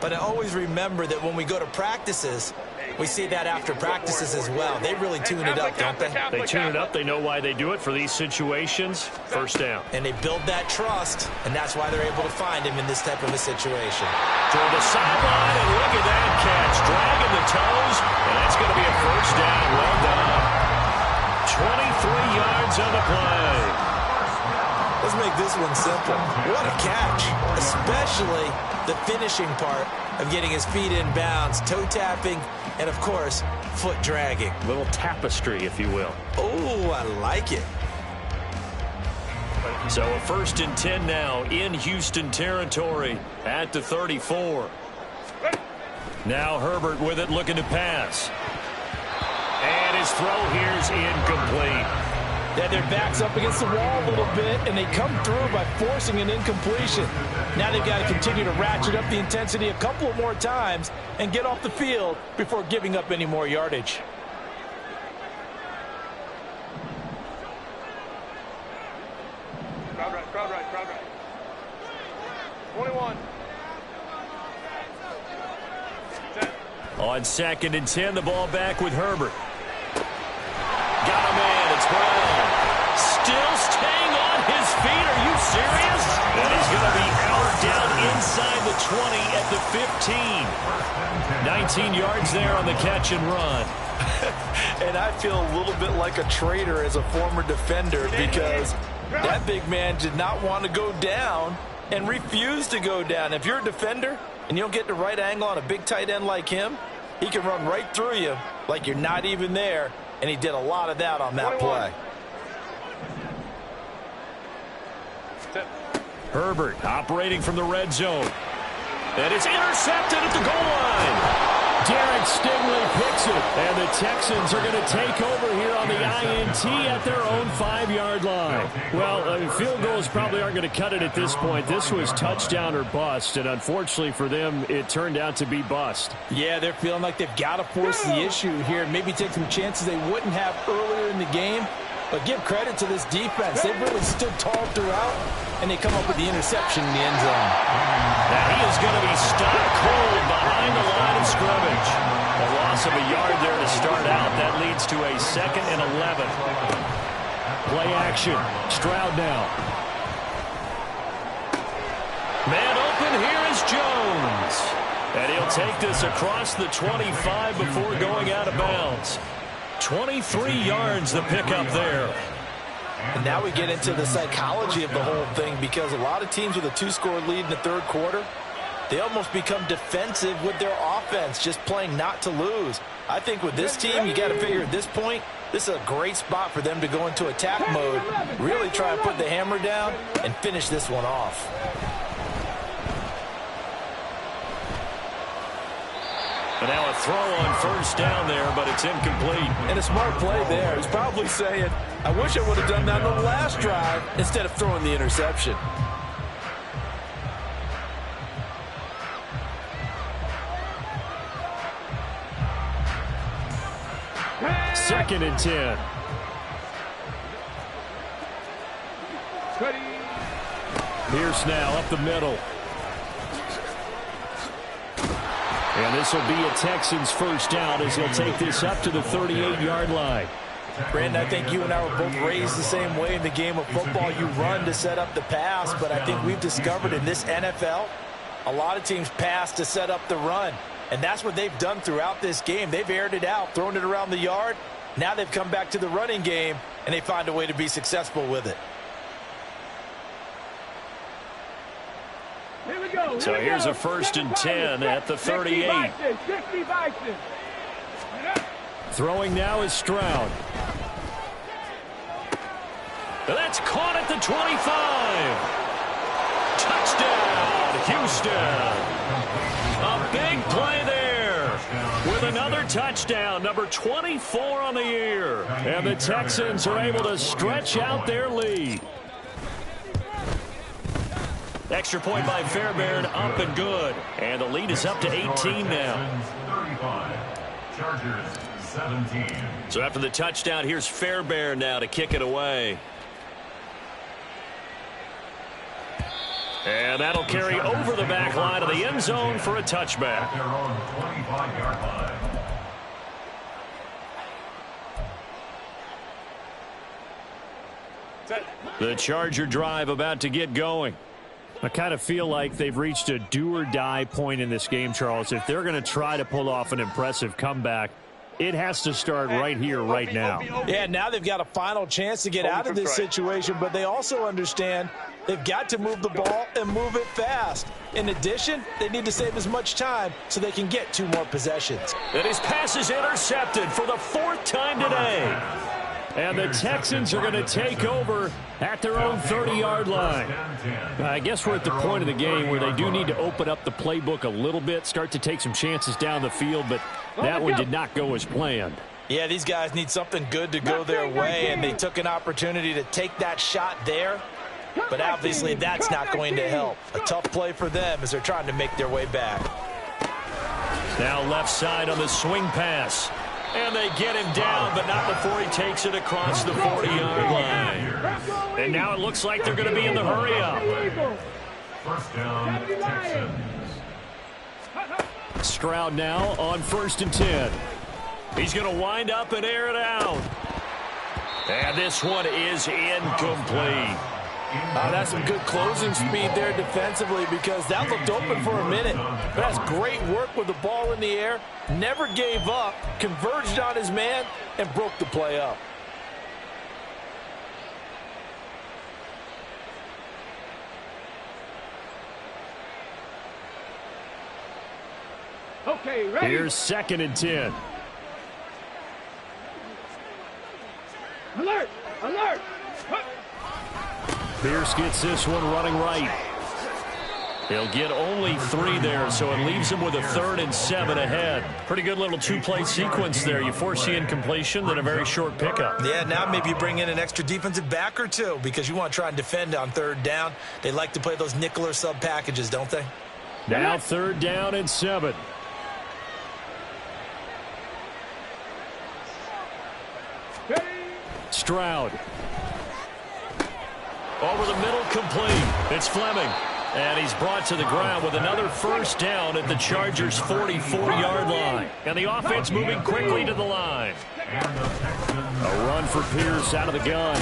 But I always remember that when we go to practices, we see that after practices as well. They really tune it up, don't they? They tune it up. They know why they do it for these situations. First down. And they build that trust, and that's why they're able to find him in this type of a situation. Toward the sideline, and look at that catch. Dragging the toes, and that's going to be a first down. Well done. 23 yards on the play. Let's make this one simple. What a catch, especially the finishing part of getting his feet in bounds, toe tapping, and of course, foot dragging. A little tapestry, if you will. Oh, I like it. So a 1st and 10 now in Houston territory at the 34. Now Herbert with it, looking to pass. And his throw here's incomplete. Yeah, their back's up against the wall a little bit, and they come through by forcing an incompletion. Now they've got to continue to ratchet up the intensity a couple of more times and get off the field before giving up any more yardage. Crowd right. 21. 10. On 2nd and 10, the ball back with Herbert. Got a man, it's Brown. Still staying on his feet, are you serious? And he's going to be out down inside the 20 at the 15. 19 yards there on the catch and run. And I feel a little bit like a traitor as a former defender because that big man did not want to go down and refused to go down. If you're a defender and you don't get the right angle on a big tight end like him, he can run right through you like you're not even there, and he did a lot of that on that play. Herbert operating from the red zone. And it's intercepted at the goal line. Derek Stingley picks it, and the Texans are going to take over here on the INT at their own 5-yard line. Well, field goals probably aren't going to cut it at this point. This was touchdown or bust, and unfortunately for them, it turned out to be bust. Yeah, they're feeling like they've got to force the issue here, maybe take some chances they wouldn't have earlier in the game. But give credit to this defense. They've really stood tall throughout, and they come up with the interception in the end zone. Now he is going to be stopped cold behind the line of scrimmage. A loss of a yard there to start out. That leads to a 2nd and 11. Play action. Stroud now. Man open. Here is Jones. And he'll take this across the 25 before going out of bounds. 23 yards the pickup there. And now we get into the psychology of the whole thing because a lot of teams with a 2-score lead in the third quarter, they almost become defensive with their offense, just playing not to lose. I think with this team, you got to figure at this point, this is a great spot for them to go into attack mode, really try and put the hammer down and finish this one off. And now a throw on first down there, but it's incomplete. And a smart play there. He's probably saying, I wish I would have done that on the last drive instead of throwing the interception. Second and 10. Pierce now up the middle. And this will be a Texans first down as he'll take this up to the 38-yard line. Brandon, I think you and I were both raised the same way in the game of football. You run to set up the pass, but I think we've discovered in this NFL, a lot of teams pass to set up the run. And that's what they've done throughout this game. They've aired it out, thrown it around the yard. Now they've come back to the running game, and they find a way to be successful with it. So here's a first and 10 at the 38. Throwing now is Stroud. That's caught at the 25. Touchdown, Houston. A big play there with another touchdown, number 24 on the year. And the Texans are able to stretch out their lead. Extra point by Fairbairn, up and good. And the lead is up to 18 now. 35. Chargers 17. So after the touchdown, here's Fairbairn now to kick it away. And that'll carry over the back line of the end zone for a touchback. Their own 25-yard line. The Charger drive about to get going. I kind of feel like they've reached a do-or-die point in this game, Charles. If they're going to try to pull off an impressive comeback, it has to start right here, right now. Yeah, now they've got a final chance to get out of this situation, but they also understand they've got to move the ball and move it fast. In addition, they need to save as much time so they can get 2 more possessions. And his pass is intercepted for the 4th time today. And the Texans are going to take over at their own 30-yard line. I guess we're at the point of the game where they do need to open up the playbook a little bit, start to take some chances down the field, but that one did not go as planned. Yeah, these guys need something good to go their way, and they took an opportunity to take that shot there, but obviously that's not going to help. A tough play for them as they're trying to make their way back. Now left side on the swing pass. And they get him down, but not before he takes it across the 40-yard line. And now it looks like they're going to be in the hurry-up. First down, Texans. Stroud now on 1st and 10. He's going to wind up and air it out. And this one is incomplete. That's some good closing speed there defensively because that looked open for a minute. But that's great work with the ball in the air. Never gave up, converged on his man, and broke the play up. Okay, ready? Here's 2nd and 10. Alert! Alert! Pierce gets this one running right. He'll get only 3 there, so it leaves him with a 3rd and 7 ahead. Pretty good little 2-play sequence there. You force the incompletion, then a very short pickup. Yeah, now maybe you bring in an extra defensive back or 2 because you want to try and defend on 3rd down. They like to play those nickel or sub packages, don't they? Now 3rd down and 7. Stroud. Over the middle, complete. It's Fleming. And he's brought to the ground with another first down at the Chargers' 44-yard line. And the offense moving quickly to the line. A run for Pierce out of the gun.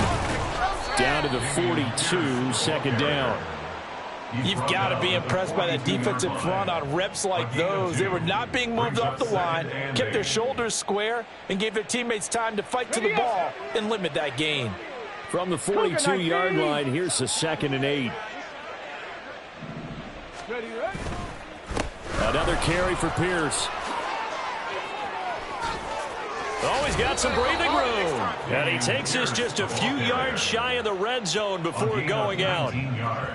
Down to the 42, 2nd down. You've got to be impressed by that defensive front on reps like those. They were not being moved off the line, kept their shoulders square, and gave their teammates time to fight to the ball and limit that gain. From the 42-yard line, here's the 2nd and 8. Another carry for Pierce. Oh, he's got some breathing room. And he takes us just a few yards shy of the red zone before going out.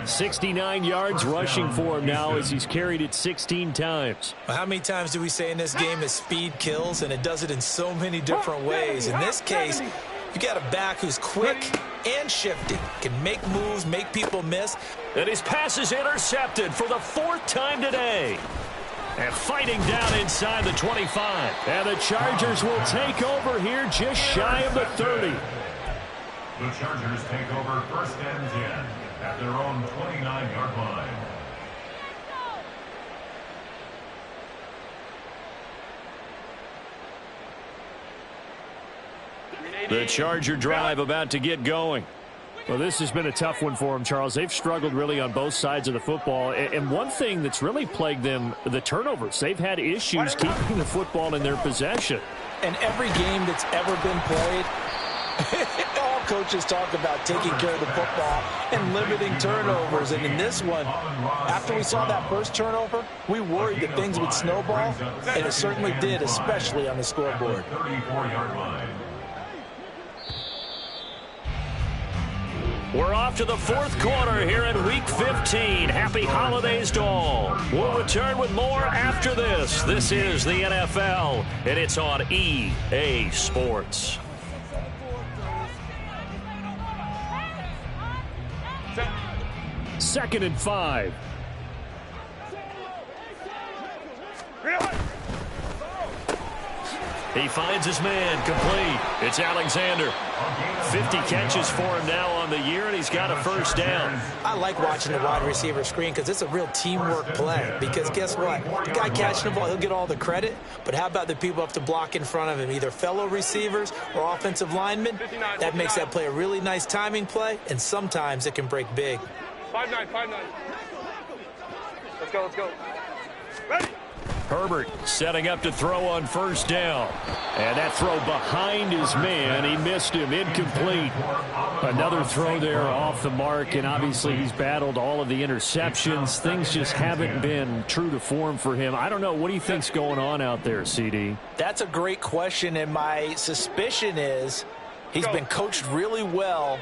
69 yards rushing for him now as he's carried it 16 times. How many times do we say in this game that speed kills, and it does it in so many different ways? In this case, you got a back who's quick and shifty, can make moves, make people miss. And his pass is intercepted for the 4th time today. And fighting down inside the 25. And the Chargers will take over here just shy of the 30. The Chargers take over 1st and 10 at their own 29-yard line. The Charger drive about to get going. Well, this has been a tough one for them, Charles. They've struggled really on both sides of the football. And one thing that's really plagued them, the turnovers. They've had issues keeping the football in their possession. And every game that's ever been played, all coaches talk about taking care of the football and limiting turnovers. And in this one, after we saw that first turnover, we worried that things would snowball, and it certainly did, especially on the scoreboard. 34-yard line. We're off to the 4th quarter here in Week 15. Happy holidays to all. We'll return with more after this. This is the NFL, and it's on EA Sports. Second and 5. He finds his man complete. It's Alexander. 50 catches for him now on the year, and he's got a first down. I like watching the wide receiver screen because it's a real teamwork play. Because guess what? The guy catching the ball, he'll get all the credit. But how about the people up to block in front of him, either fellow receivers or offensive linemen? That makes that play a really nice timing play, and sometimes it can break big. 5-9, 5-9. Let's go, let's go. Ready? Herbert setting up to throw on first down. And that throw behind his man. He missed him. Incomplete. Another throw there off the mark, and obviously he's battled all of the interceptions. Things just haven't been true to form for him. I don't know. What do you think's going on out there, CD? That's a great question, and my suspicion is he's been coached really well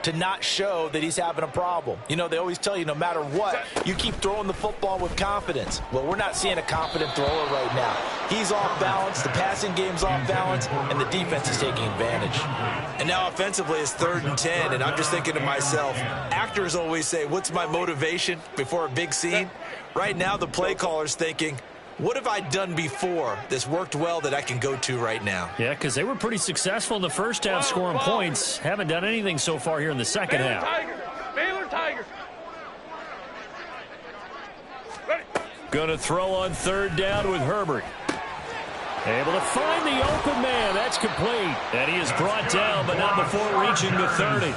to not show that he's having a problem. You know, they always tell you no matter what, you keep throwing the football with confidence. Well, we're not seeing a confident thrower right now. He's off balance, the passing game's off balance, and the defense is taking advantage. And now offensively it's 3rd and 10, and I'm just thinking to myself, actors always say, what's my motivation before a big scene? Right now the play caller's thinking, what have I done before that's worked well that I can go to right now? Yeah, because they were pretty successful in the first half scoring points. Haven't done anything so far here in the second half. Baylor Tiger. Ready. Going to throw on 3rd down with Herbert. Able to find the open man. That's complete. And he is brought down, but not before reaching the 30.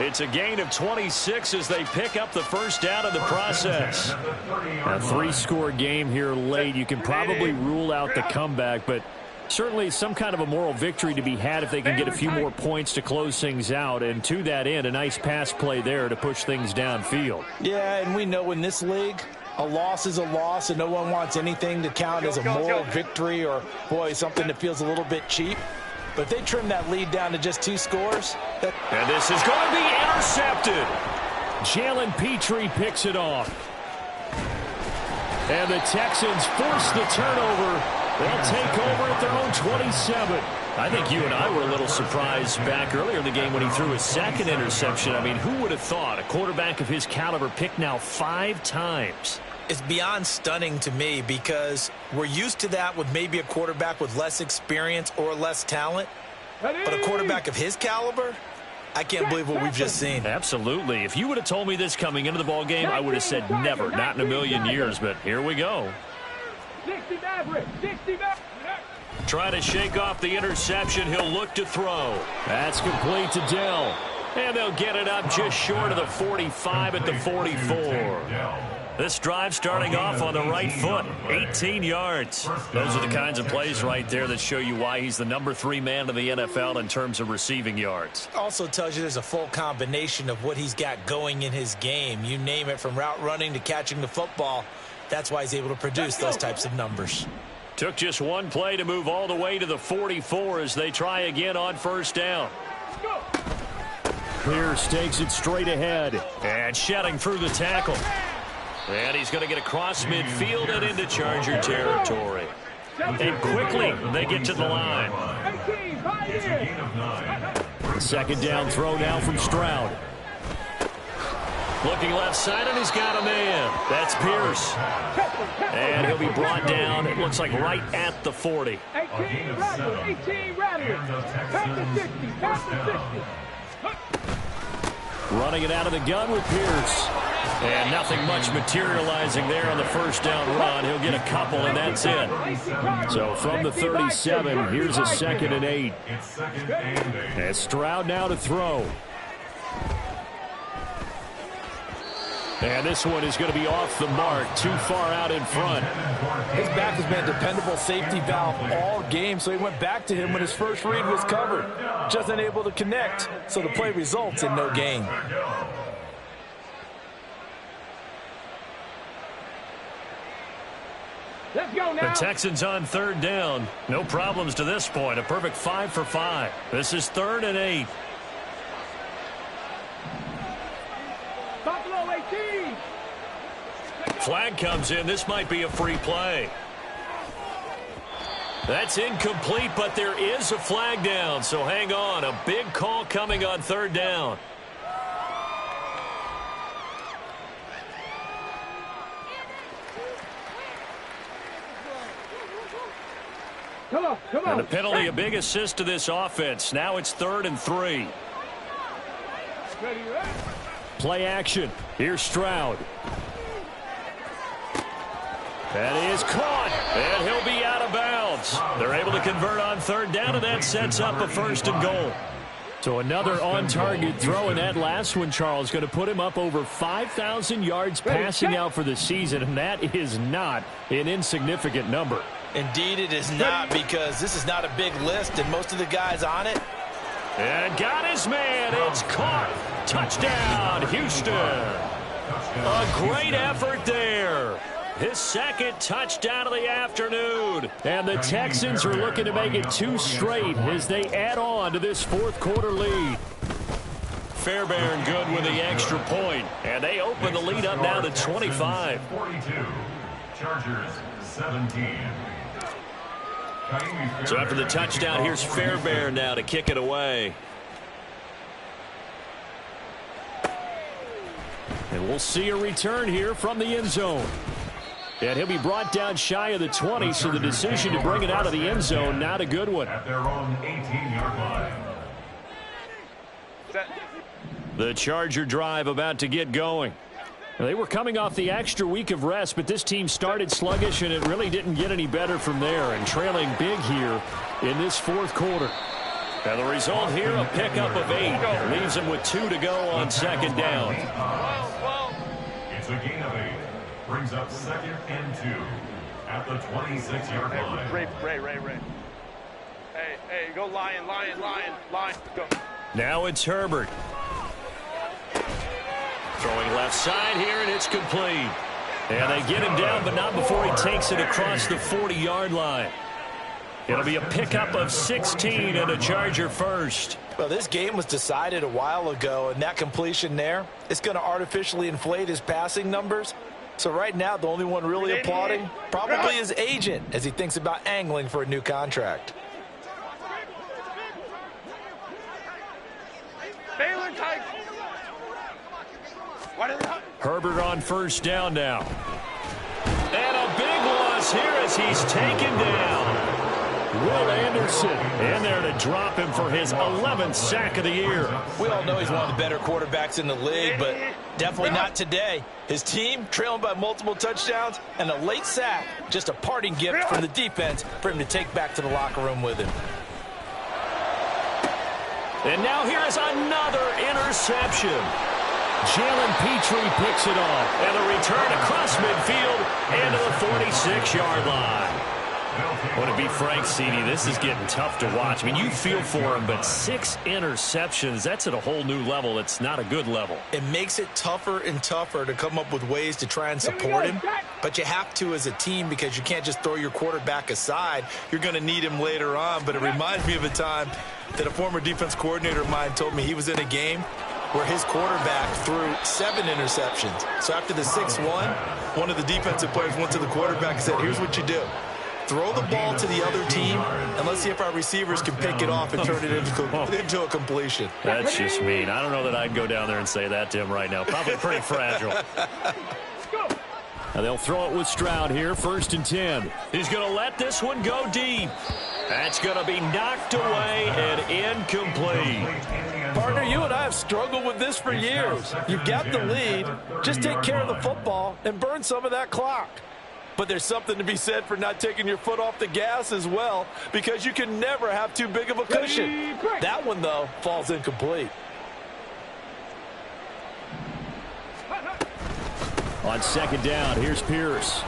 It's a gain of 26 as they pick up the first down in the process. A 3-score game here late. You can probably rule out the comeback, but certainly some kind of a moral victory to be had if they can get a few more points to close things out. And to that end, a nice pass play there to push things downfield. Yeah, and we know in this league, a loss is a loss, and no one wants anything to count as a moral victory or, boy, something that feels a little bit cheap. But if they trim that lead down to just 2 scores. And this is going to be intercepted. Jalen Petrie picks it off. And the Texans force the turnover. They'll take over at their own 27. I think you and I were a little surprised back earlier in the game when he threw his 2nd interception. I mean, who would have thought a quarterback of his caliber picked now 5 times? It's beyond stunning to me because we're used to that with maybe a quarterback with less experience or less talent. But a quarterback of his caliber, I can't believe what we've just seen. Absolutely. If you would have told me this coming into the ball game, I would have said never, not in a million years. But here we go. 60 Try to shake off the interception. He'll look to throw. That's complete to Dell. And they'll get it up just short of the 45 at the 44. This drive starting off on the right foot, 18 yards. Those are the kinds of plays right there that show you why he's the number 3 man in the NFL in terms of receiving yards. Also tells you there's a full combination of what he's got going in his game. You name it, from route running to catching the football. That's why he's able to produce those types of numbers. Took just one play to move all the way to the 44 as they try again on first down. Pierce takes it straight ahead and shedding through the tackle. And he's going to get across midfield and into Charger territory. And quickly they get to the line. Second down throw now from Stroud. Looking left side, and he's got a man. That's Pierce. And he'll be brought down, it looks like right at the 40. 18 rattlers. Back to 60. Back to 60. Running it out of the gun with Pierce. And nothing much materializing there on the first down run. He'll get a couple, and that's it. So from the 37, here's a 2nd and 8. And Stroud now to throw. And this one is going to be off the mark, too far out in front. His back has been a dependable safety valve all game, so he went back to him when his first read was covered. Just unable to connect, so the play results in no gain. Let's go now. The Texans on third down. No problems to this point. A perfect 5 for 5. This is 3rd and 8. Buffalo 18. Flag comes in. This might be a free play. That's incomplete, but there is a flag down, so hang on. A big call coming on third down. Come on. And the penalty, a big assist to this offense. Now it's 3rd and 3. Play action. Here's Stroud. That is caught, and he'll be out of bounds. They're able to convert on third down, and that sets up a 1st and goal. So another on-target throw, and that last one, Charles, going to put him up over 5,000 yards passing out for the season, and that is not an insignificant number. Indeed it is not, because this is not a big list, and most of the guys on it. And got his man. It's caught. Touchdown, Houston. A great effort there. His 2nd touchdown of the afternoon. And the Texans are looking to make it 2 straight as they add on to this 4th quarter lead. Fairbairn good with the extra point. And they open the lead up now to 25. 42. Chargers 17. So after the touchdown, here's Fairbairn now to kick it away. And we'll see a return here from the end zone. And he'll be brought down shy of the 20, so the decision to bring it out of the end zone, not a good one. At their own 18-yard line. The Charger drive about to get going. They were coming off the extra week of rest, but this team started sluggish, and it really didn't get any better from there, and trailing big here in this 4th quarter. And the result here, a pickup of 8. Leaves them with 2 to go on 2nd down. It's a gain of 8. Brings up 2nd and 2 at the 26-yard line. Ray. Hey, go Lion. Go. Now it's Herbert. Throwing left side here, and it's complete. And they get him down, but not before he takes it across the 40-yard line. It'll be a pickup of 16 and a Charger first. Well, this game was decided a while ago, and that completion there is going to artificially inflate his passing numbers. So right now, the only one really applauding probably his agent as he thinks about angling for a new contract. Herbert on first down now. And a big loss here as he's taken down. Will Anderson in there to drop him for his 11th sack of the year. We all know he's one of the better quarterbacks in the league, but definitely not today. His team trailing by multiple touchdowns, and a late sack, just a parting gift from the defense for him to take back to the locker room with him. And now here is another interception. Jalen Petrie picks it off, and a return across midfield into the 46-yard line. Well, to be frank, CD, this is getting tough to watch. I mean, you feel for him, but 6 interceptions, that's at a whole new level. It's not a good level. It makes it tougher and tougher to come up with ways to try and support him, but you have to as a team because you can't just throw your quarterback aside. You're going to need him later on, but it reminds me of a time that a former defense coordinator of mine told me he was in a game where his quarterback threw 7 interceptions. So after the 6-1, one of the defensive players went to the quarterback and said, here's what you do. Throw the ball to the other team, and let's see if our receivers can pick it off and turn it into a completion. That's just mean. I don't know that I'd go down there and say that to him right now. Probably pretty fragile. Now they'll throw it with Stroud here, 1st and 10. He's going to let this one go deep. That's going to be knocked away and incomplete. Partner, you and I have struggled with this for years. You've got the lead. Just take care of the football and burn some of that clock. But there's something to be said for not taking your foot off the gas as well, because you can never have too big of a cushion. That one, though, falls incomplete. On 2nd down, here's Pierce.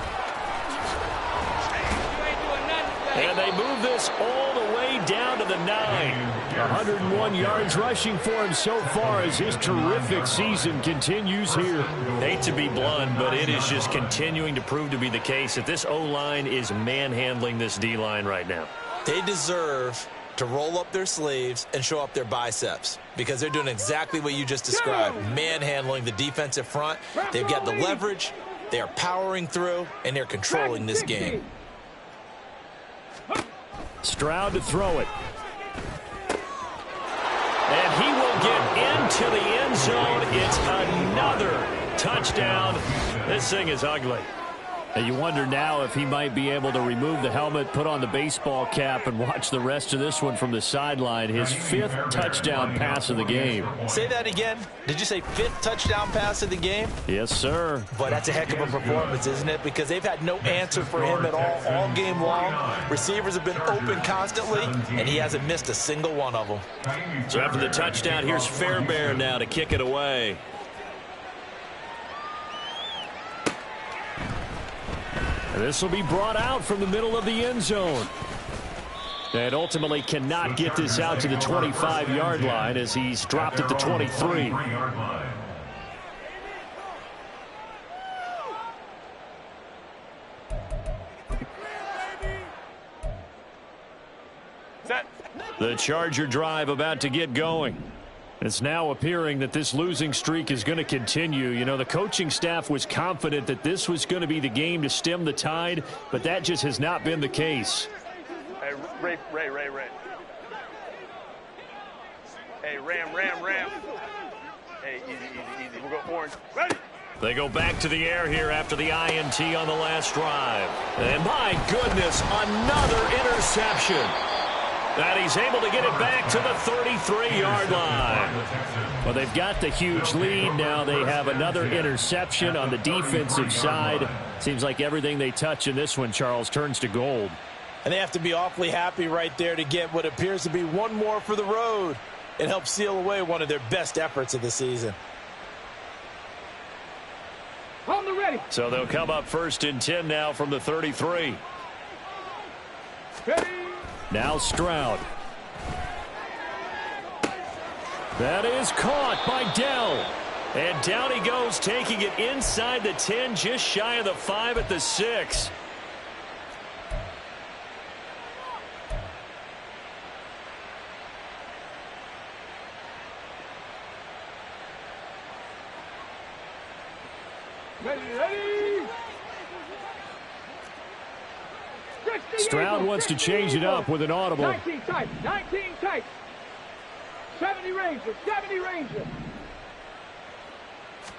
And they move this all the way down to the 9. 101 yards rushing for him so far as his terrific season continues here. Hate to be blunt, but it is just continuing to prove to be the case that this O-line is manhandling this D-line right now. They deserve to roll up their sleeves and show up their biceps because they're doing exactly what you just described, manhandling the defensive front. They've got the leverage, they're powering through, and they're controlling this game. Stroud to throw it. And he will get into the end zone. It's another touchdown. This thing is ugly. And you wonder now if he might be able to remove the helmet, put on the baseball cap, and watch the rest of this one from the sideline. His 5th touchdown pass of the game. Say that again. Did you say 5th touchdown pass of the game? Yes, sir. But that's a heck of a performance, isn't it? Because they've had no answer for him at all game long. Receivers have been open constantly, and he hasn't missed a single one of them. So after the touchdown, here's Fairbairn now to kick it away. This will be brought out from the middle of the end zone. And ultimately cannot get this out to the 25-yard line as he's dropped at the 23. Set. The Charger drive about to get going. It's now appearing that this losing streak is going to continue. You know, the coaching staff was confident that this was going to be the game to stem the tide, but that just has not been the case. Hey, Ray. Hey, Ram. Hey, easy. We'll go orange. Ready? They go back to the air here after the INT on the last drive. And my goodness, another interception. And he's able to get it back to the 33-yard line. Well, they've got the huge lead. Now they have another interception on the defensive side. Seems like everything they touch in this one, Charles, turns to gold. And they have to be awfully happy right there to get what appears to be one more for the road and help seal away one of their best efforts of the season. On the ready. So they'll come up 1st and 10 now from the 33. Ready. Now Stroud. That is caught by Dell. And down he goes, taking it inside the 10, just shy of the 5 at the 6. Ready. Stroud wants to change it up with an audible. 19 tight. 70 Ranger.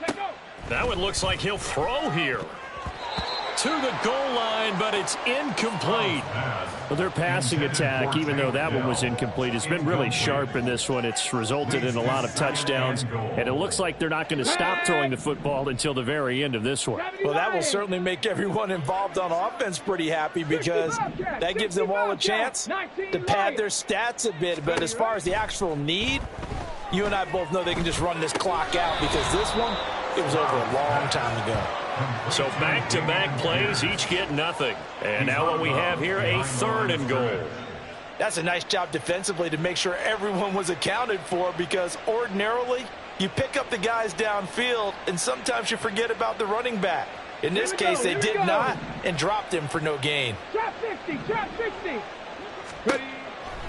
Let's go. That one looks like he'll throw here. To the goal line, but it's incomplete. Well, their passing attack, even though that one was incomplete, has been really sharp in this one. It's resulted in a lot of touchdowns, and it looks like they're not going to stop throwing the football until the very end of this one. Well, that will certainly make everyone involved on offense pretty happy because that gives them all a chance to pad their stats a bit. But as far as the actual need, you and I both know they can just run this clock out because this one, it was over a long time ago. So back-to-back plays, each get nothing. And now what we have here, a 3rd and goal. That's a nice job defensively to make sure everyone was accounted for, because ordinarily you pick up the guys downfield and sometimes you forget about the running back. In this case, they did not and dropped him for no gain. Trap 60, trap 60. Ready.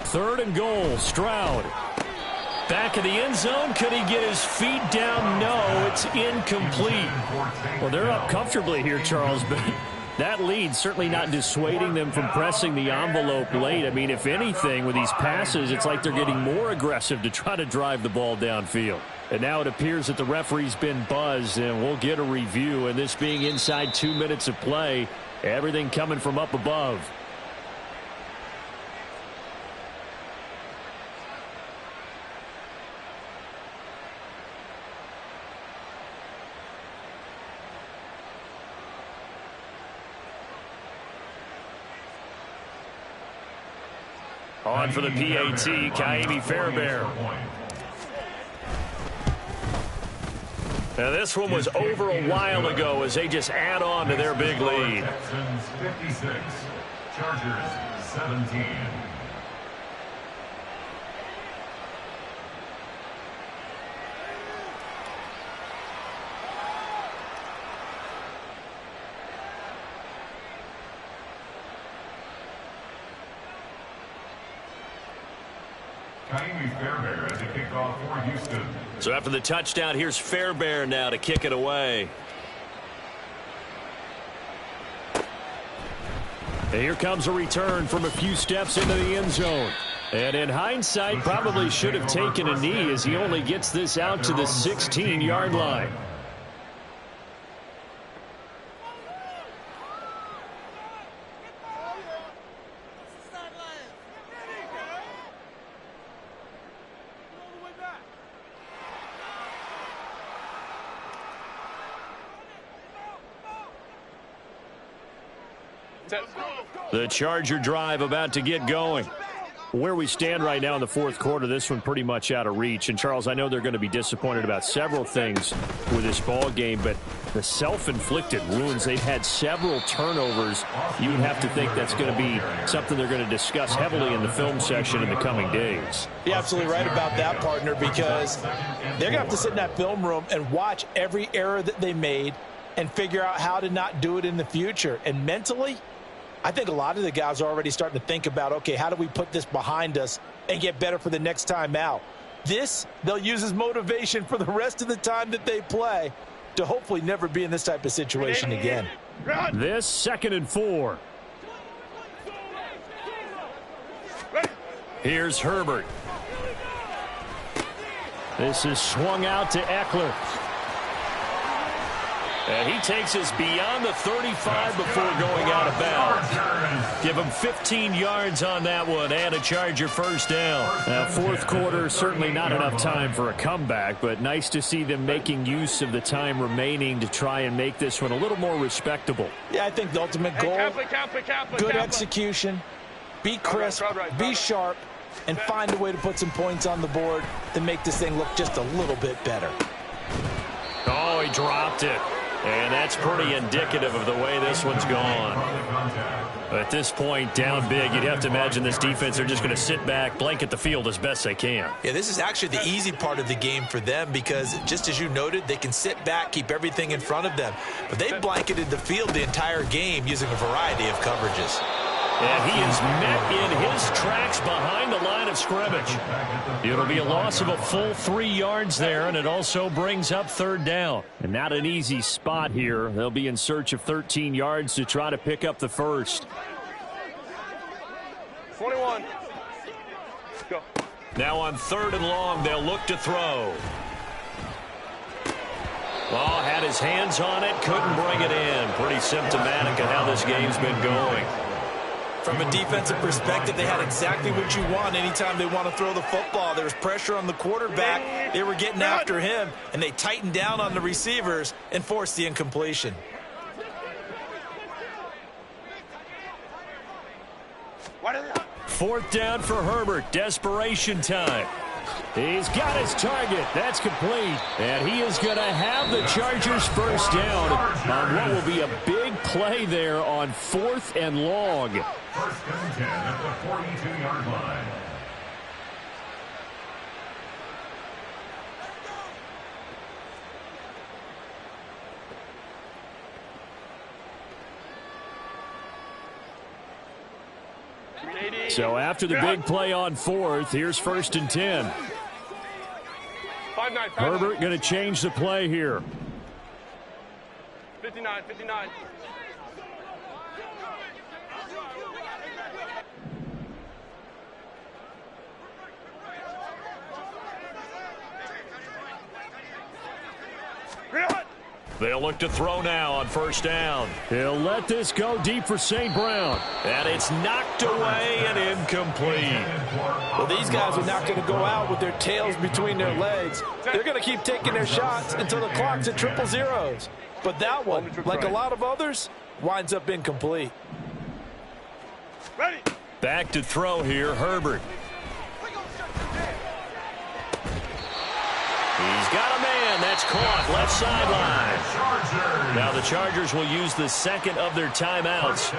3rd and goal, Stroud. Back of the end zone. Could he get his feet down? No, it's incomplete. Well, they're up comfortably here, Charles, but that lead certainly not dissuading them from pressing the envelope late. I mean, if anything, with these passes, it's like they're getting more aggressive to try to drive the ball downfield. And now it appears that the referee's been buzzed, and we'll get a review. And this being inside 2 minutes of play, everything coming from up above. On for the PAT, Kaimi Fairbairn. Now this one was over a while ago as they just add on to their big lead. Texans 56, Chargers 17. Kaimi Fairbairn as a kickoff for Houston. So after the touchdown, here's Fairbairn now to kick it away. And here comes a return from a few steps into the end zone. And in hindsight, probably should have taken a knee as he only gets this out to the 16-yard line. The Charger drive about to get going. Where we stand right now in the 4th quarter, this one pretty much out of reach. And, Charles, I know they're going to be disappointed about several things with this ball game, but the self-inflicted wounds, they've had several turnovers. You would have to think that's going to be something they're going to discuss heavily in the film section in the coming days. You're absolutely right about that, partner, because they're going to have to sit in that film room and watch every error that they made and figure out how to not do it in the future. And mentally, I think a lot of the guys are already starting to think about, okay, how do we put this behind us and get better for the next time out? This, they'll use as motivation for the rest of the time that they play to hopefully never be in this type of situation again. This 2nd and 4. Here's Herbert. This is swung out to Eckler. And he takes us beyond the 35 before going out of bounds. Give him 15 yards on that one and a Charger first down. 4th quarter, certainly not enough time for a comeback, but nice to see them making use of the time remaining to try and make this one a little more respectable. Yeah, I think the ultimate goal, good execution, be crisp, be sharp, and find a way to put some points on the board to make this thing look just a little bit better. Oh, he dropped it. And that's pretty indicative of the way this one's gone. At this point, down big, you'd have to imagine this defense, they're just going to sit back, blanket the field as best they can. Yeah, this is actually the easy part of the game for them because, just as you noted, they can sit back, keep everything in front of them. But they've blanketed the field the entire game using a variety of coverages. And he is met in his tracks behind the line of scrimmage. It'll be a loss of a full 3 yards there, and it also brings up 3rd down. And not an easy spot here. They'll be in search of 13 yards to try to pick up the first. 21. Go. Now on 3rd and long, they'll look to throw. Well, had his hands on it, couldn't bring it in. Pretty symptomatic of how this game's been going. From a defensive perspective, they had exactly what you want anytime they want to throw the football. There was pressure on the quarterback. They were getting after him, and they tightened down on the receivers and forced the incompletion. Fourth down for Herbert. Desperation time. He's got his target. That's complete. And he is going to have the Chargers first down on what will be a big play there on 4th and long. First and 10 at the 42-yard line. So after the big play on 4th, here's 1st and 10. 5-9. Herbert going to change the play here. 59. They'll look to throw now on 1st down. He'll let this go deep for St. Brown. And it's knocked away and incomplete. Well, these guys are not going to go out with their tails between their legs. They're going to keep taking their shots until the clock's at 000. But that one, like a lot of others, winds up incomplete. Ready. Back to throw here, Herbert. He's got a man. That's caught left sideline. Now the Chargers will use the second of their timeouts.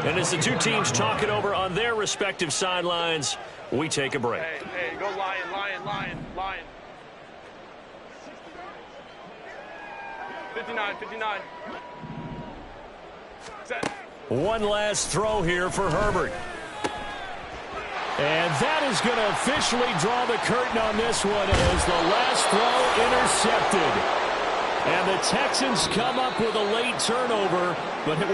And as the two teams talk it over on their respective sidelines, we take a break. Hey, go Lion. 59. Set. One last throw here for Herbert. And that is going to officially draw the curtain on this one as the last throw intercepted. And the Texans come up with a late turnover, but it will